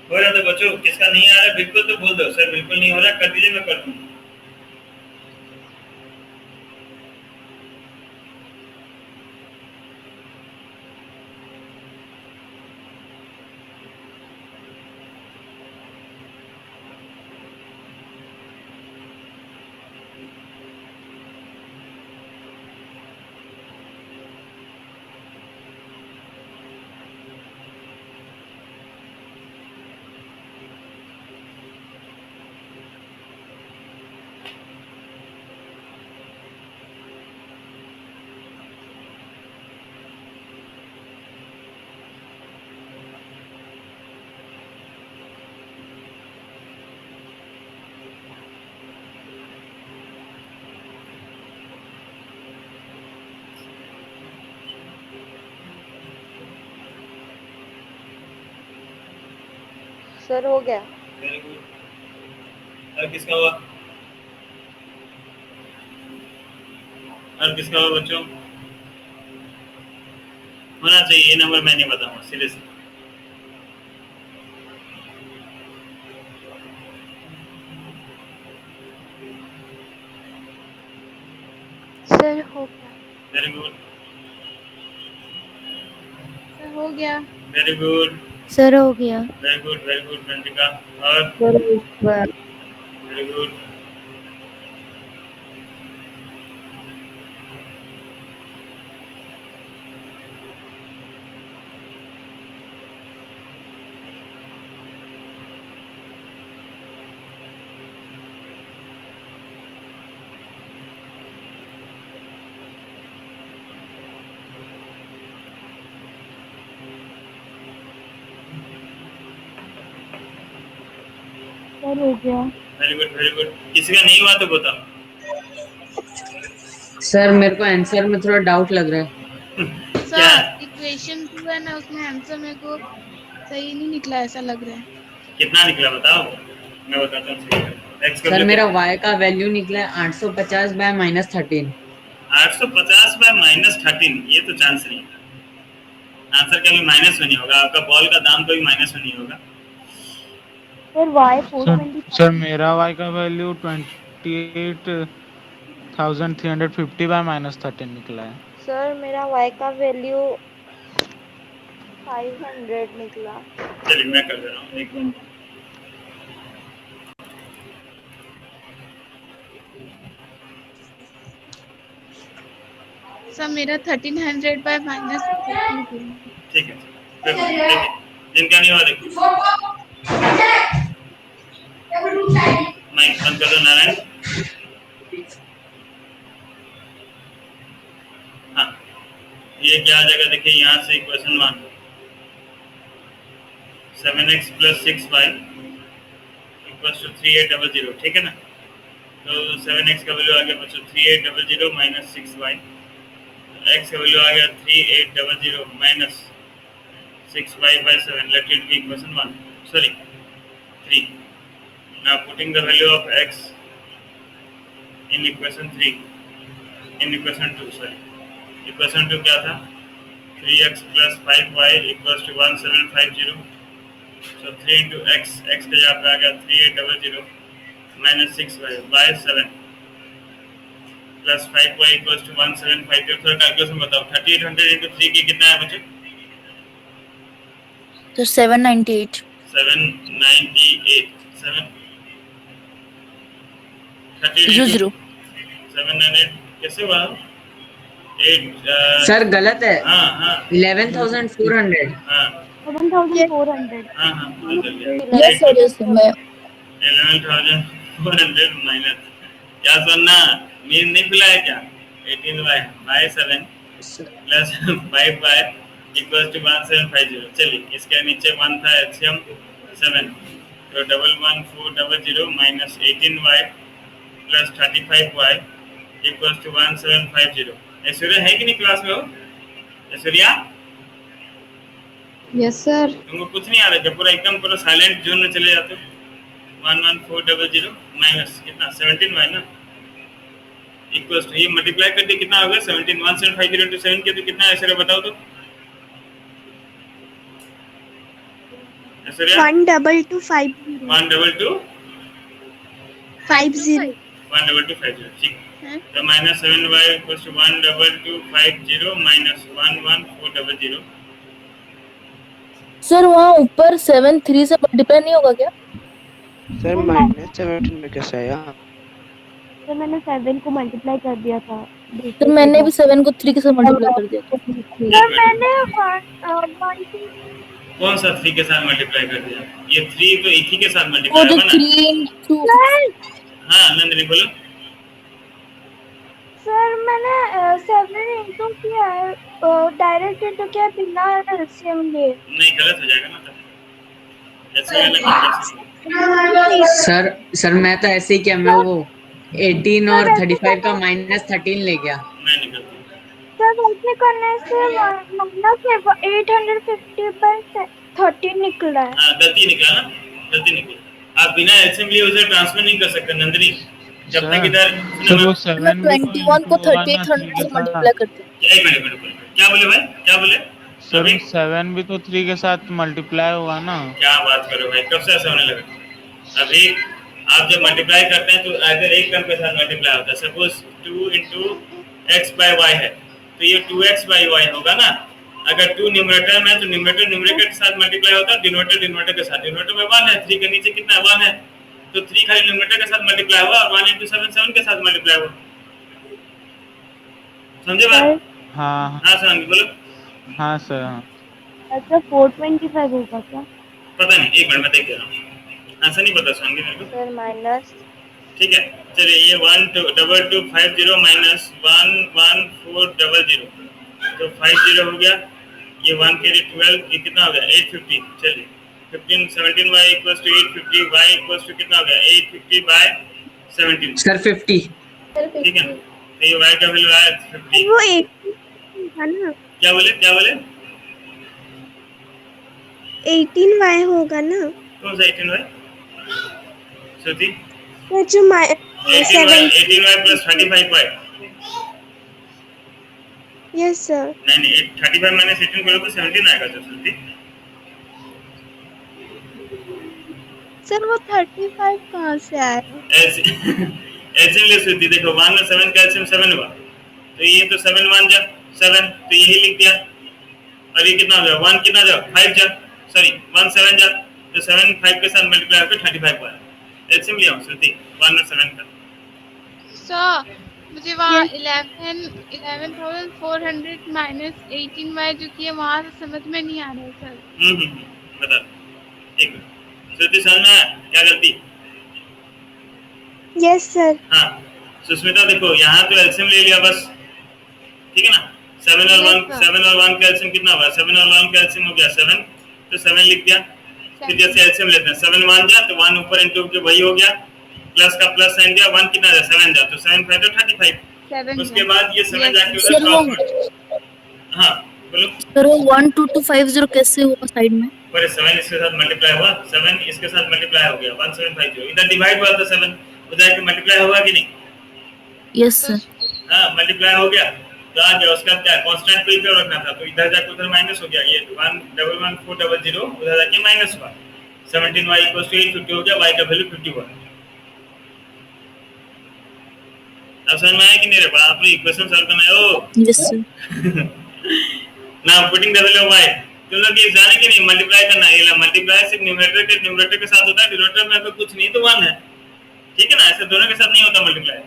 हो रहा था बच्चों, किसका नहीं आ रहा बिल्कुल तो बोल दो सर बिल्कुल नहीं हो रहा, कर दीजिए मैं कर दूँ। सर हो गया। Very good. और किसका हुआ? और किसका हुआ बच्चों? होना चाहिए, ये नंबर मैं नहीं बताऊंगा सीरियसली। सर हो गया। वेरी गुड, सर हो गया। वेरी गुड, सर हो गया। Very good Pranatika. और सर वेरी गुड। सर हो गया। Very good, very good. किसी का नहीं हुआ तो बताओ। सर मेरे को आंसर में थोड़ा डाउट लग रहा है। क्या? सर इक्वेशन 2 है ना, उसमें आंसर मेरे को सही नहीं निकला, ऐसा लग रहा है। कितना निकला बताओ, मैं बताता हूँ सही। एक्स का सर मेरा y का वैल्यू निकला है 850 बाय -13। 850 बाय -13, ये तो चांस नहीं है। आंसर कभी माइनस में नहीं होगा, आपका बॉल का दाम कभी माइनस में नहीं होगा। Sir y sir 425। मेरा y का वैल्यू 28,350 बाय -13 निकला है। सर मेरा y का वैल्यू 500 निकला। चलिए मैं कर दे रहा हूँ, एक मिनट। सर मेरा 1300 बाय -13 निकला। ठीक है, देखिए जिनका नहीं हुआ देखो, माइक बंद कर दो नारायण। हाँ, ये क्या आ जाएगा देखिए, यहाँ से इक्वेशन 1 7x + 6y = 3800, ठीक है ना। तो 7x का वैल्यू आ गया बच्चों 3800 - 6y, x का वैल्यू आ गया 3800 - 6y by 7, let it be equation 1, sorry 3. Now putting the value of x in equation 3, in equation 2, sorry, equation 2 क्या था, 3x + 5y = 1750, so 3 into x, x के जगह पे आ गया 3800 - 6y by 7 plus 5y = 1750। थोड़ा calculation बताओ, 3800 into 3 की कितना है बच्चे? तो 798। 798, 00। 798 कैसे हुआ? 8 सर गलत है। हाँ हाँ 11,400। हाँ 7400। हाँ हाँ पता चल गया। Yes sir, yes sir. मैं 11,400 माइनस, क्या सुनना, नींद नहीं खुला है क्या? 18/7 प्लस 5y = 1750। चलिए इसके नीचे 1 था, एलसीएम 7, तो 11400 - 18y + 35y = 1750। ऐश्वर्या है कि नहीं क्लास में? हो ऐश्वर्या? Yes sir. तुमको कुछ नहीं आ रहा, जब पूरा एकदम पूरा साइलेंट जोन में चले जाते हो। 11400 माइनस कितना 17y ना, इक्वल्स टू, ये मल्टीप्लाई कर दिया कितना हो गया 17, 1750 into 7 के तो कितना है ऐसे बताओ तो। ऐश्वर्या 12250 12250 ठीक तो -7y इक्वल्स टू 12250 -11400। सर वहाँ ऊपर 7 3 से मल्टीप्लाई नहीं होगा क्या? सर -17 में कैसे आया? तो मैंने 7 को मल्टीप्लाई कर दिया था। तो मैंने भी 7 को 3 के साथ मल्टीप्लाई कर दिया था। सर मैंने 1 कौन सा 3 के साथ मल्टीप्लाई कर दिया? ये 3 तो एक ही के साथ वो मल्टीप्लाई जो होगा ना? 3 into हाँ नंदिनी बोलो। सर मैंने 7 इंटू किया है, डायरेक्ट इंटू किया बिना एलसीएम लिए। नहीं गलत हो जाएगा ना तब। ऐसे अलग सर मैं तो ऐसे ही किया, मैं वो 18 और 35 का -13 ले गया। मैं नहीं करती। सर ऐसे करने से -850/13 निकला है। हाँ गलती निकला ना, गलती निकली। आप बिना एलसीएम लिए उसे ट्रांसफर नहीं कर सकते नंदिनी। जब तक इधर सर वो 7 भी तो 21 को into होगा ना 3800 3 से के मल्टीप्लाई साथ। करते हैं। एक मिनट क्या बोले भाई, क्या बोले? सर 7 भी तो 3 के साथ मल्टीप्लाई हुआ ना। क्या बात करो भाई, कब से ऐसा होने लगा? अभी आप जब मल्टीप्लाई करते हैं तो अगर एक टर्म के साथ मल्टीप्लाई होता है। सपोज 2 into x/y है तो ये 2x/y होगा ना। अगर 2 न्यूमरेटर में है तो न्यूमरेटर के साथ मल्टीप्लाई होता है, डिनोमिनेटर के साथ। डिनोमिनेटर में 1 है, 3 के नीचे कितना है 1 है, तो 3 खाली न्यूमरेटर के साथ मल्टीप्लाई हुआ और 1 into 7 7 के साथ मल्टीप्लाई हुआ। समझे बात? हाँ हाँ समझ बोलो। हाँ सर हाँ। अच्छा 425 होगा क्या? पता नहीं, एक मिनट में देख दे रहा हूँ। आंसर नहीं पता समझे मेरे को। सर माइनस ठीक है चलिए, ये 12250 -11400 तो 50 हो गया। ये 1 के लिए 12, ये कितना हो गया 850। चलिए 15 17y equals to 850, y equals to कितना हो गया 850/17। सर 50। ठीक है तो ये y का वैल्यू आया 50। वो 18 था ना, क्या बोले 18y होगा ना? कौन सा 18y? श्रुति वो जो 18y plus 35y। Yes sir. नहीं 35 माइनस 18 करो तो 17 आएगा सर श्रुति। सर वो 35 कहाँ से आया? ऐसे ले श्रुति, देखो 1 में 7 का एलसीएम 7 हुआ तो ये तो 7 1 जा 7 तो यही लिख दिया। और ये कितना हो गया 1 कितना जा 5 जा, सॉरी 1 7 जा तो 7 5 के साथ मल्टीप्लाई होकर 35 हुआ। एलसीएम लिया श्रुति 1 में 7 का। सर मुझे वहाँ 11,400 माइनस 18y जो कि है वहाँ से समझ में नहीं आ रहा है सर। बता एक मिनट श्रुति, समझ में आया क्या गलती? Yes sir. हाँ सुस्मिता देखो यहाँ तो एलसीएम ले लिया बस, ठीक है ना। 7 और 1 का एलसीएम कितना हुआ? 7 और 1 का एलसीएम हो गया 7 तो 7 लिख दिया। फिर जैसे एलसीएम लेते हैं 7 1 जा तो 1 ऊपर इंटू जो वही हो गया, प्लस का प्लस साइन दिया, 1 कितना जा 7 जा तो 7 5 तो 35। उसके बाद ये 7 जाके उधर सर वो हाँ बोलो। सर वो 12250 कैसे हुआ साइड में? पर 7 इसके साथ मल्टीप्लाई हुआ, 7 इसके साथ मल्टीप्लाई हो गया 1750। इधर डिवाइड हुआ था 7 उधर के मल्टीप्लाई हुआ कि नहीं? Yes sir. हाँ मल्टीप्लाई हो गया तो आ गया। उसका क्या कांस्टेंट पे क्यों रखना था, तो इधर जाके उधर माइनस हो गया। ये 1111400 उधर जाके माइनस हुआ। 17y इक्वल्स टू 850 हो गया, y का वैल्यू 50 हुआ। अब समझ में आया कि नहीं रे बाप रे? इक्वेशन सॉल्व करना है ओ। Yes sir. Now putting the value of y, तुम लोग ये जाने कि नहीं मल्टीप्लाई करना है। ये मल्टीप्लाई सिर्फ न्यूमरेटर के साथ होता है, डिनोमिनेटर में तो कुछ नहीं तो 1 है, ठीक है ना। ऐसे दोनों के साथ नहीं होता मल्टीप्लाई।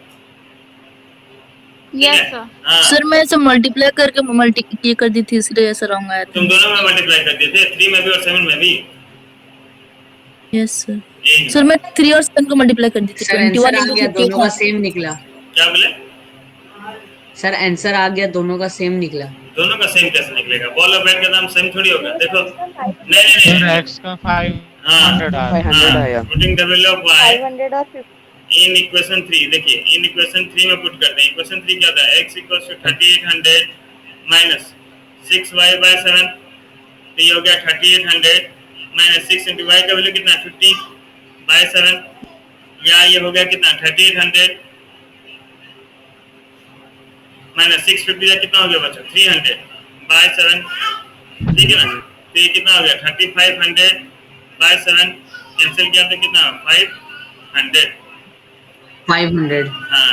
Yes sir. हाँ सर मैं ऐसे मल्टीप्लाई करके मल्टी ये कर दी थी इसलिए ऐसा रॉन्ग आया था। तुम दोनों में मल्टीप्लाई कर दिए थे, 3 में भी और 7 में भी। Yes sir. यही सर मैं 3 और 7 को मल्टीप्लाई कर दी थी। सर आंसर 21 आ गया, into दोनों का 50 सेम निकला। क्या बोले? सर आंसर आ गया, दोनों का सेम निकला। दोनों का सेम कैसे निकलेगा? बॉल और बैट का नाम सेम थोड़ी होगा। देखो नहीं सर x का 500 आ रहा है। 500 आया। Putting the value of y 500 और 50 इन इक्वेशन 3। देखिए इन इक्वेशन 3 में पुट करते हैं। इक्वेशन 3 क्या था? x equals to 3800 minus 6y/7 तो ये हो गया 3800 माइनस 6 into y का वैल्यू कितना 50/7 या ये हो गया कितना 3800 माइनस 650 या कितना हो गया बच्चों 300/7, ठीक है ना। तो ये कितना हो गया 3500 बाय 7 कैंसिल किया तो कितना 500। 500। हाँ,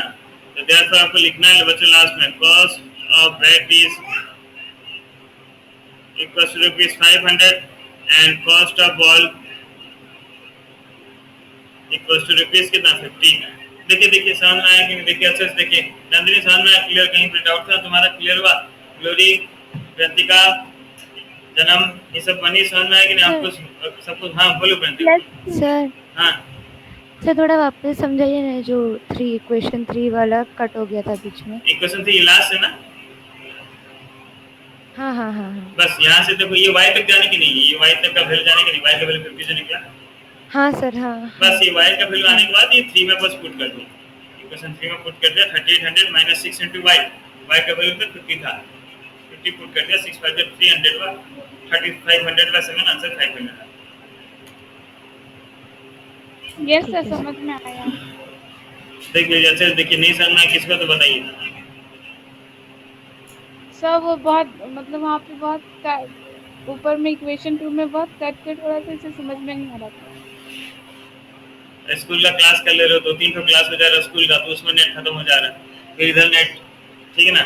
तो therefore आपको लिखना है बच्चों लास्ट में cost of bat is equal to ₹500 and cost of ball equal to rupees कितना 50। देखिए समझ में आया कि नहीं? देखिए अच्छे से देखिए नंदिनी, समझ में आया? क्लियर? कहीं पे डाउट था तुम्हारा? क्लियर हुआ? ग्लोरी, प्रियंका, जन्म, ये सब बनी, समझ में आया कि नहीं आपको सब कुछ? हाँ बोलो प्रियंका। सर हाँ सर थोड़ा वापस समझाइए ना, जो इक्वेशन 3 वाला कट हो गया था बीच में। इक्वेशन थी लास्ट है ना? हाँ हाँ हाँ हाँ बस यहाँ से देखो ये y तक जाने की नहीं है, ये y तक का वैल्यू जाने की नहीं, y का वैल्यू 50 से निकला। हाँ सर हाँ बस ये y का वैल्यू आने के बाद ये 3 में बस पुट कर दिया, इक्वेशन 3 में पुट कर दिया। 3800 माइनस 6 इंटू y, y का वैल्यू तो 50 था, 50 पुट कर दिया, 6 5 300 हुआ, 3500 का सेवन आंसर 500 था। यस सर, समझ में आया। देखिए जैसे देखिए नहीं समझ में आया किसको तो बताइए। सर वो बहुत मतलब वहाँ पे बहुत ऊपर में इक्वेशन 2 में बहुत कट हो रहा था, इसे समझ में नहीं आ रहा था। स्कूल का क्लास कर ले रहे हो, 2-3 क्लास हो जा रहा है स्कूल का, तो उसमें नेट खत्म हो जा रहा है, फिर इधर नेट, ठीक है ना?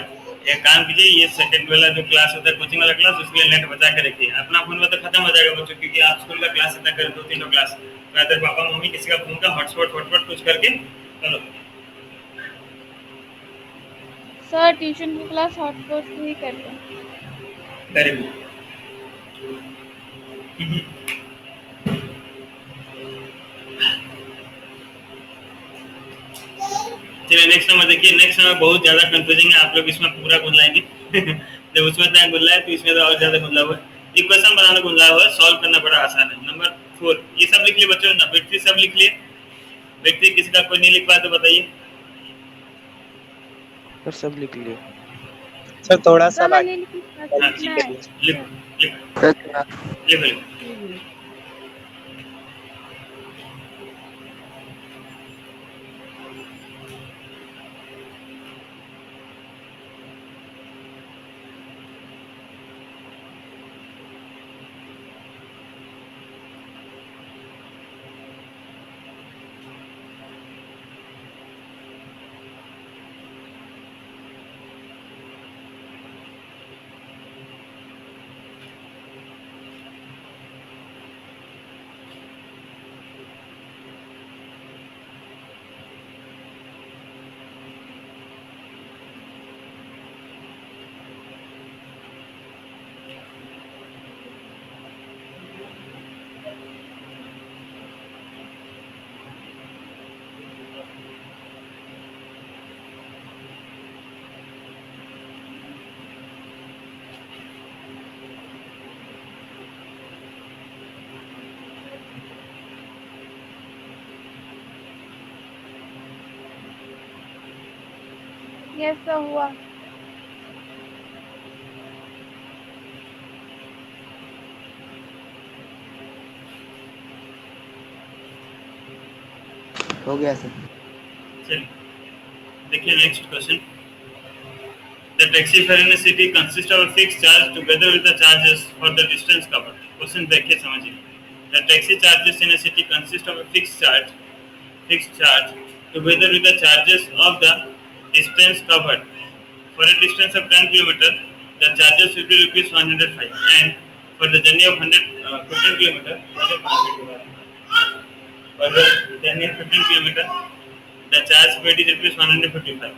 एक काम कीजिए, ये सेकंड वाला जो क्लास होता है कोचिंग वाला क्लास, उसके लिए नेट बचा के रखिए। अपना फोन में तो खत्म हो जाएगा बच्चों, क्योंकि आप स्कूल का क्लास इतना करें 2-3 क्लास, तो इधर पापा मम्मी किसी का फोन का हॉटस्पॉट कुछ करके चलो। सर ट्यूशन की क्लास हॉटस्पॉट से ही करते हैं। Very good. चलिए नेक्स्ट नंबर देखिए। नेक्स्ट नंबर बहुत ज्यादा कंफ्यूजिंग है, आप लोग इसमें पूरा गुंजलाएंगे। जब उसमें इतना गुंजला है तो इसमें तो और ज्यादा गुंजला हुआ है। इक्वेशन बनाना गुंजला हुआ है, सॉल्व करना बड़ा आसान है। नंबर 4 ये सब लिख लिए बच्चों ना, व्यक्ति सब लिख लिए? व्यक्ति किसी का कोई नहीं लिख पाया तो बताइए। सर सब लिख लिए। सर थोड़ा सा सर मैंने लिखा हाँ ठीक है, लिखो लिखो लिखो। यस सर हुआ। हो गया सर। चलिए देखिए next question. The taxi fare in a city consists of a fixed charge together with the charges for the distance covered. Question देखिए समझिए। The taxi charges in a city consist of a fixed charge together with the charges of the distance covered. For a distance of 10 km, the charges will be ₹105, and for the journey of 15 km, the charge paid is ₹155.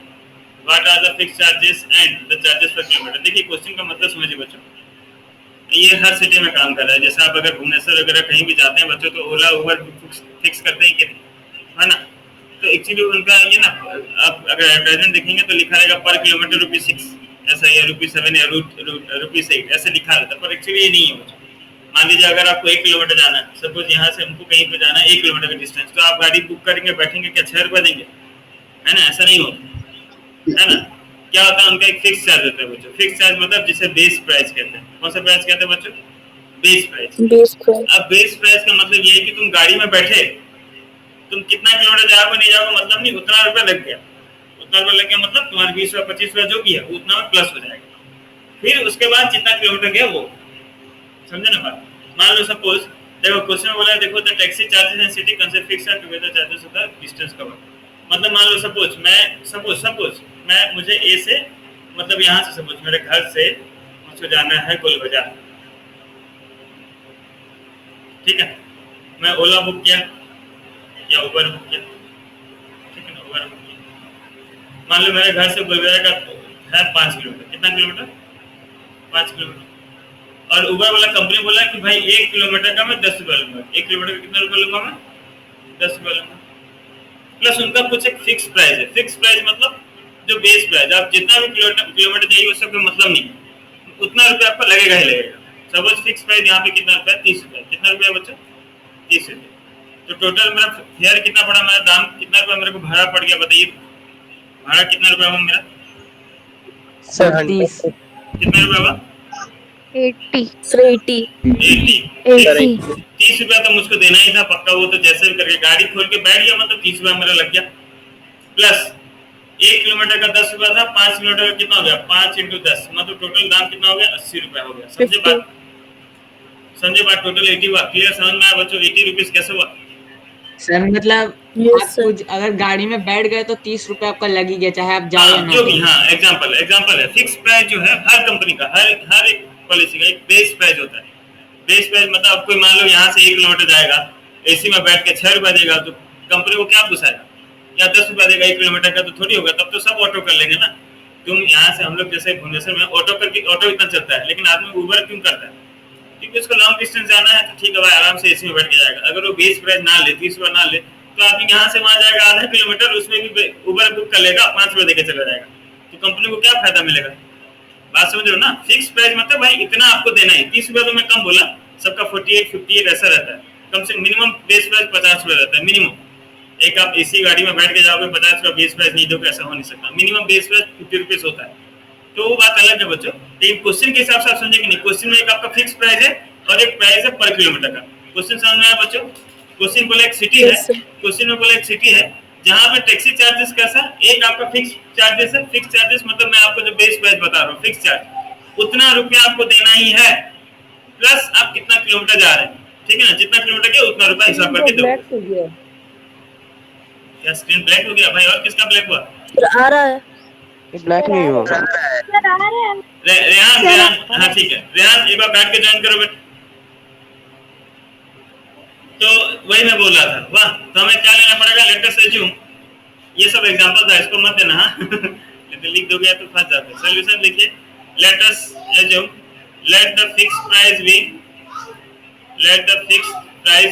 What are the fixed charges and the charges per kilometer? देखिए question का मतलब समझिए बच्चों, ये हर city में काम कर रहा है। जैसे आप अगर भुवनेश्वर वगैरह कहीं भी जाते हैं बच्चों, तो ओला उबर फिक्स करते हैं कि नहीं, है ना? तो एक्चुअली उनका ये ना, आप अगर एडवर्टाइजमेंट देखेंगे तो लिखा रहेगा पर किलोमीटर ₹6 ऐसा, या ₹7 या ₹8 ऐसे लिखा रहता है, पर एक्चुअली ये नहीं है बच्चों। मान लीजिए अगर आपको 1 किलोमीटर जाना है, सपोज यहाँ से हमको कहीं पे जाना है 1 किलोमीटर का डिस्टेंस, तो आप गाड़ी बुक करेंगे, बैठेंगे, क्या ₹6 देंगे? है ना? ऐसा नहीं होता है ना। क्या होता है, उनका एक फिक्स चार्ज होता है बच्चों। फिक्स चार्ज मतलब जिसे बेस प्राइस कहते हैं। कौन सा प्राइस कहते हैं बच्चों? Base price. अब बेस प्राइस का मतलब ये है कि तुम गाड़ी में बैठे, तुम कितना किलोमीटर जाओगे नहीं जाओगे मतलब नहीं, उतना रुपया लग गया, उतना रुपया लग गया मतलब तुम्हारे 20 रुपया 25 रुपया जो भी है उतना में प्लस हो जाएगा। फिर उसके बाद जितना किलोमीटर गया वो, समझे ना बात? मान लो सपोज देखो क्वेश्चन में बोला देखो the taxi charges and city consist fix are together charges of the distance cover. मतलब मान लो सपोज मैं मुझे ए से मतलब यहाँ से सपोज मेरे घर से मुझको जाना है गोल बाजार, ठीक है। मैं ओला बुक किया या उबर बुक किया, ठीक है ना, उबर बुक किया। मान लो मेरे घर से गोल बाजार का है 5 किलोमीटर, कितना किलोमीटर? 5 किलोमीटर। और उबर वाला कंपनी बोला कि भाई 1 किलोमीटर का मैं 10 रुपये लूंगा। 1 किलोमीटर का कितना रुपये लूंगा मैं? 10 रुपये लूंगा। प्लस उनका कुछ एक फिक्स प्राइस है। फिक्स प्राइस मतलब जो बेस प्राइस, आप जितना भी किलोमीटर जाइए उससे कोई मतलब नहीं, उतना रुपये आपको लगेगा ही लगेगा। सपोज फिक्स प्राइस यहाँ पे कितना रुपया? 30 रुपये। कितना रुपया बच्चा? 30 रुपये। तो टोटल मेरा फेयर कितना पड़ा? मेरा दाम कितना रुपया मेरे को भाड़ा पड़ गया बताइए? भाड़ा कितना रुपया हुआ मेरा? सर 30 कितना रुपया हुआ? 80 80 30 रुपया तो मुझको देना ही था पक्का। वो तो जैसे भी करके गाड़ी खोल के बैठ गया, मतलब 30 रुपया मेरा लग गया। प्लस 1 किलोमीटर का 10 रुपया था, 5 किलोमीटर का कितना हो गया? 5 × 10 मतलब टोटल दाम कितना हो गया? 80 रुपया हो गया। समझे बात? टोटल 80 हुआ। क्लियर? समझ में आया बच्चों? 80 रुपीज कैसे हुआ सर मतलब आप कुछ अगर गाड़ी में बैठ गए तो 30 रुपए आपका लग ही गया, चाहे आप जाओ या ना। जो भी, हाँ एग्जांपल है। फिक्स प्राइस जो है हर कंपनी का, हर एक पॉलिसी का एक बेस प्राइस होता है। बेस प्राइस मतलब आप कोई मान लो यहाँ से 1 किलोमीटर जाएगा, एसी में बैठ के 6 रुपया देगा, तो कंपनी को क्या पूछाएगा? या 10 रुपया देगा 1 किलोमीटर का? तो थोड़ी होगा, तब तो सब ऑटो कर लेंगे ना। तुम यहाँ से हम लोग जैसे भुवनेश्वर में ऑटो इतना चलता है, लेकिन आदमी उबर क्यों करता है? क्योंकि उसको लॉन्ग डिस्टेंस जाना है, तो ठीक है भाई आराम से एसी में बैठ के जाएगा। अगर वो बेस प्राइस ना ले, 30 रुपया ना ले, तो आदमी यहाँ से वहां जाएगा आधा किलोमीटर, उसमें भी उबर बुक कर लेगा, 5 रुपये देके चला जाएगा। तो कंपनी को क्या फायदा मिलेगा? बात समझ रहे हो ना? फिक्स प्राइस मतलब भाई इतना आपको देना है। 30 रुपया तो मैं कम बोला, सबका 48, 58 ऐसा रहता है। कम से मिनिमम बेस प्राइस 50 रुपये रहता है मिनिमम। एक आप एसी गाड़ी में बैठ के जाओगे, 50 रुपया बेस प्राइस नहीं दोगे, ऐसा हो नहीं सकता। मिनिमम बेस प्राइस 50 रुपीज होता है। तो वो बात अलग है बच्चों, लेकिन क्वेश्चन के हिसाब से आप समझे कि नहीं? क्वेश्चन में एक आपका फिक्स प्राइस है और एक प्राइस है पर किलोमीटर का। क्वेश्चन समझ में आया बच्चों? क्वेश्चन बोले एक सिटी है, क्वेश्चन में बोले एक सिटी है जहाँ पे टैक्सी चार्जेस कैसा? एक आपका फिक्स चार्जेस है। फिक्स चार्जेस मतलब मैं आपको जो बेस प्राइस बता रहा हूँ, फिक्स चार्ज उतना रुपया आपको देना ही है, प्लस आप कितना किलोमीटर जा रहे हैं, ठीक है ना? जितना किलोमीटर गया उतना रुपया हिसाब करके दो। क्या स्क्रीन ब्लैक हो गया भाई? और किसका ब्लैक हुआ? आ रहा है। ब्लैक नहीं हुआ। रेहान, हाँ ठीक है। रेहान एक बार बैठ के ज्वाइन करो बेटा। तो वही मैं बोल रहा था। वाह, तो हमें क्या लेना पड़ेगा? लेट अस एज्यूम, ये सब एग्जांपल था, इसको मत देना, हाँ लेकिन लिख दोगे तो फंस जाते। सॉल्यूशन लिखिए। Let us assume, let the fix price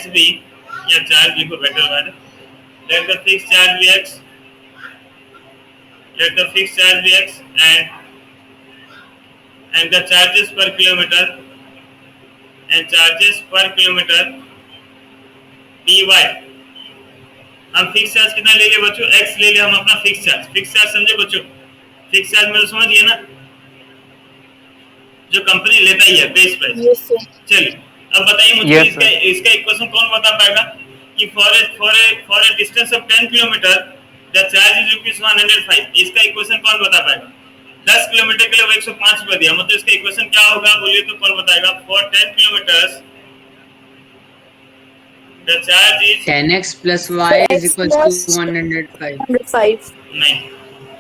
be, या चार्ज लिखो बेटर वाला। Let the fix charge be x, let the fixed charge be x and the charges per kilometer be y। हम फिक्स चार्ज कितना ले लिए बच्चों? x ले लिया हम अपना फिक्स चार्ज समझे बच्चों? फिक्स चार्ज मतलब समझिए ना, जो कंपनी लेता ही है बेस प्राइस। चलिए अब बताइए मुझे इसका इक्वेशन कौन बता पाएगा कि for a distance of 10 kilometre the charge is ₹105। इसका इक्वेशन कौन बता पाएगा? 10 किलोमीटर के लिए वो 105 रुपया दिया, मतलब इसका इक्वेशन क्या होगा बोलिए तो कौन बताएगा? For 10 kilometres the charge is 10x plus y is equals to 105। नहीं,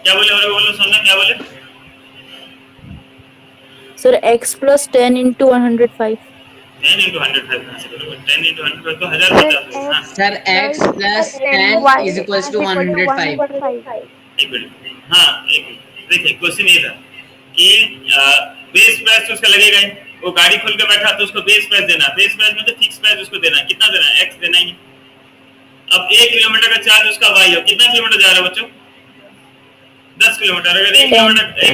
क्या बोले? और बोलो सुनना, क्या बोले? Sir x plus 10 into 105। 10 into 105 कहाँ से करोगे? 10 into 105 तो 1000 बन जाता है। हाँ sir x plus 10 is equals to 105। एक मिनट, हाँ एक मिनट, देखिए क्वेश्चन ये था कि बेस प्राइस तो उसका लगेगा ही। वो गाड़ी खोल के बैठा तो उसको बेस प्राइस देना, बेस प्राइस मतलब फिक्स प्राइस उसको देना। कितना देना है? x देना ही। अब 1 किलोमीटर का चार्ज उसका y हो, कितना किलोमीटर जा रहा है बच्चों? 10 किलोमीटर। अगर 1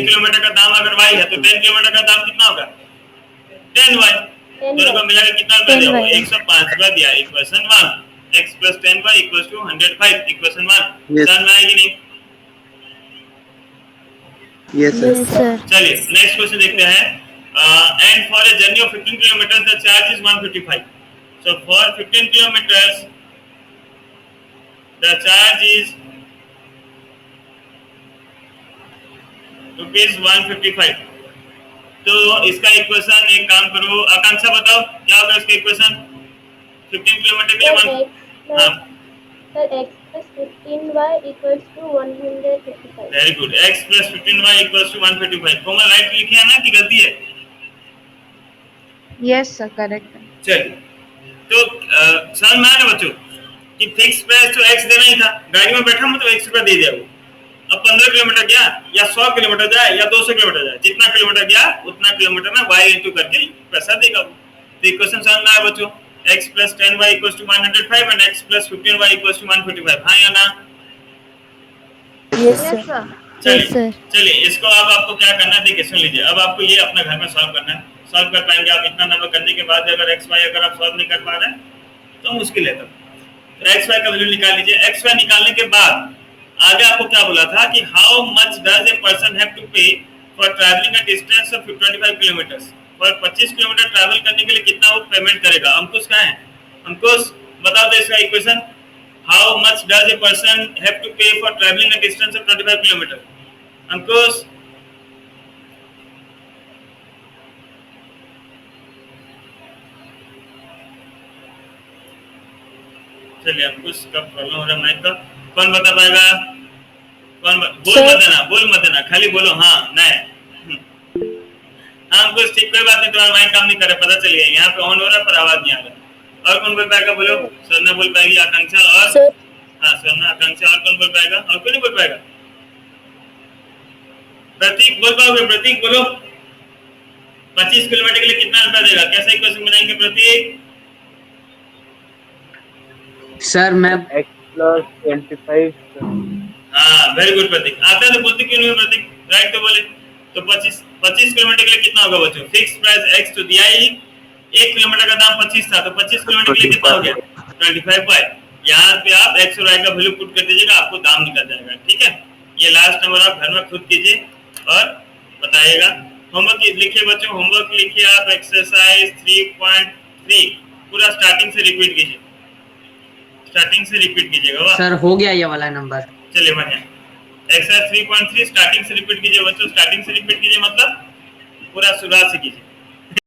किलोमीटर का दाम अगर y है तो 10 किलोमीटर का दाम कितना होगा? 10y। दोनों को मिलाकर कितना रुपया दिया? 105 रुपया दिया। Equation 1 x plus 10y equals to 105। Equation 1 समझ में आएगी नहीं? Yes sir. चलिए नेक्स्ट क्वेश्चन देखते हैं। And for a journey of 15 kilometre the charge is 155। So for 15 kilometres the charge is ₹155। तो इसका इक्वेशन एक काम करो, आकांक्षा बताओ क्या होगा इसका इक्वेशन? 15 किलोमीटर के लिए हाँ sir x plus 15y equals to 155. Very good, x plus 15y equals to 155। Komal right लिखे है ना कि गलती है? यस सर करेक्ट है। चलिए तो समझ में आया ना बच्चों कि फिक्स प्राइस तो x देना ही था, गाड़ी में बैठा मतलब 1 रुपया दे दिया वो। अब 15 किलोमीटर गया या 100 किलोमीटर जाए या 200 किलोमीटर जाए, जितना किलोमीटर गया उतना किलोमीटर में y इंटू करके पैसा देगा वो। तो इक्वेशन समझ में आया बच्चों? x plus 10y equals to 105 and x plus 15y equals to 155। हाँ या ना? Yes, sir. चलिए चलिए इसको अब आपको क्या करना है, देखिए सुन लीजिए। अब आपको ये अपना घर में सॉल्व करना है। सॉल्व कर पाएंगे आप इतना नंबर करने के बाद? अगर x y अगर आप सॉल्व नहीं कर पा रहे हैं तो मुश्किल है तब। तो x y का वैल्यू निकाल लीजिए। x y निकालने के बाद आगे आपको क्या बोला था कि how much does a person have to pay for travelling a distance of 25 kilometres. और 25 किलोमीटर ट्रैवल करने के लिए कितना वो पेमेंट करेगा? अंकुश कहाँ है? अंकुश बताओ तो इसका equation. How much does a person have to pay for travelling a distance of 25 kilometre. Ankush चलिए अंकुश का प्रॉब्लम हो रहा है माइक का। कौन बता पाएगा? बोल मत देना खाली बोलो हाँ नहीं। हाँ अंकुश ठीक, कोई बात नहीं, तुम्हारा माइक काम नहीं कर रहा, पता चल गया। यहाँ पे ऑन हो रहा है पर आवाज नहीं आ रहा। और कौन बोल पाएगा? बोलो। सरना बोल पाएगी, आकांक्षा और हाँ सरना आकांक्षा, और कौन बोल पाएगा? और कोई नहीं बोल पाएगा? प्रतीक बोल पाओगे? प्रतीक बोलो। 25 किलोमीटर के लिए कितना रुपया देगा? कैसा इक्वेशन बनाएंगे प्रतीक? सर मैं x plus 25 हाँ वेरी गुड प्रतीक। आता है तो बोलते क्यों नहीं हो प्रतीक? राइट तो बोले। तो 25 किलोमीटर के लिए कितना होगा बच्चों? फिक्स प्राइस x तो दिया ही, 1 किलोमीटर का दाम 25 था, तो 25 किलोमीटर के लिए कितना हो गया? 25y। यहाँ पे आप x और y का वैल्यू पुट कर दीजिएगा, आपको दाम निकल जाएगा। ठीक है, ये लास्ट नंबर आप घर में खुद कीजिए और बताइएगा। होमवर्क लिखिए बच्चों, होमवर्क लिखिए आप एक्सरसाइज 3.3 पूरा स्टार्टिंग से रिपीट कीजिए, स्टार्टिंग से रिपीट कीजिएगा। सर हो गया ये वाला नंबर। चलिए बढ़िया। एक्सरसाइज 3.3 स्टार्टिंग से रिपीट कीजिए बच्चों, स्टार्टिंग से रिपीट कीजिए मतलब पूरा शुरुआत से कीजिए।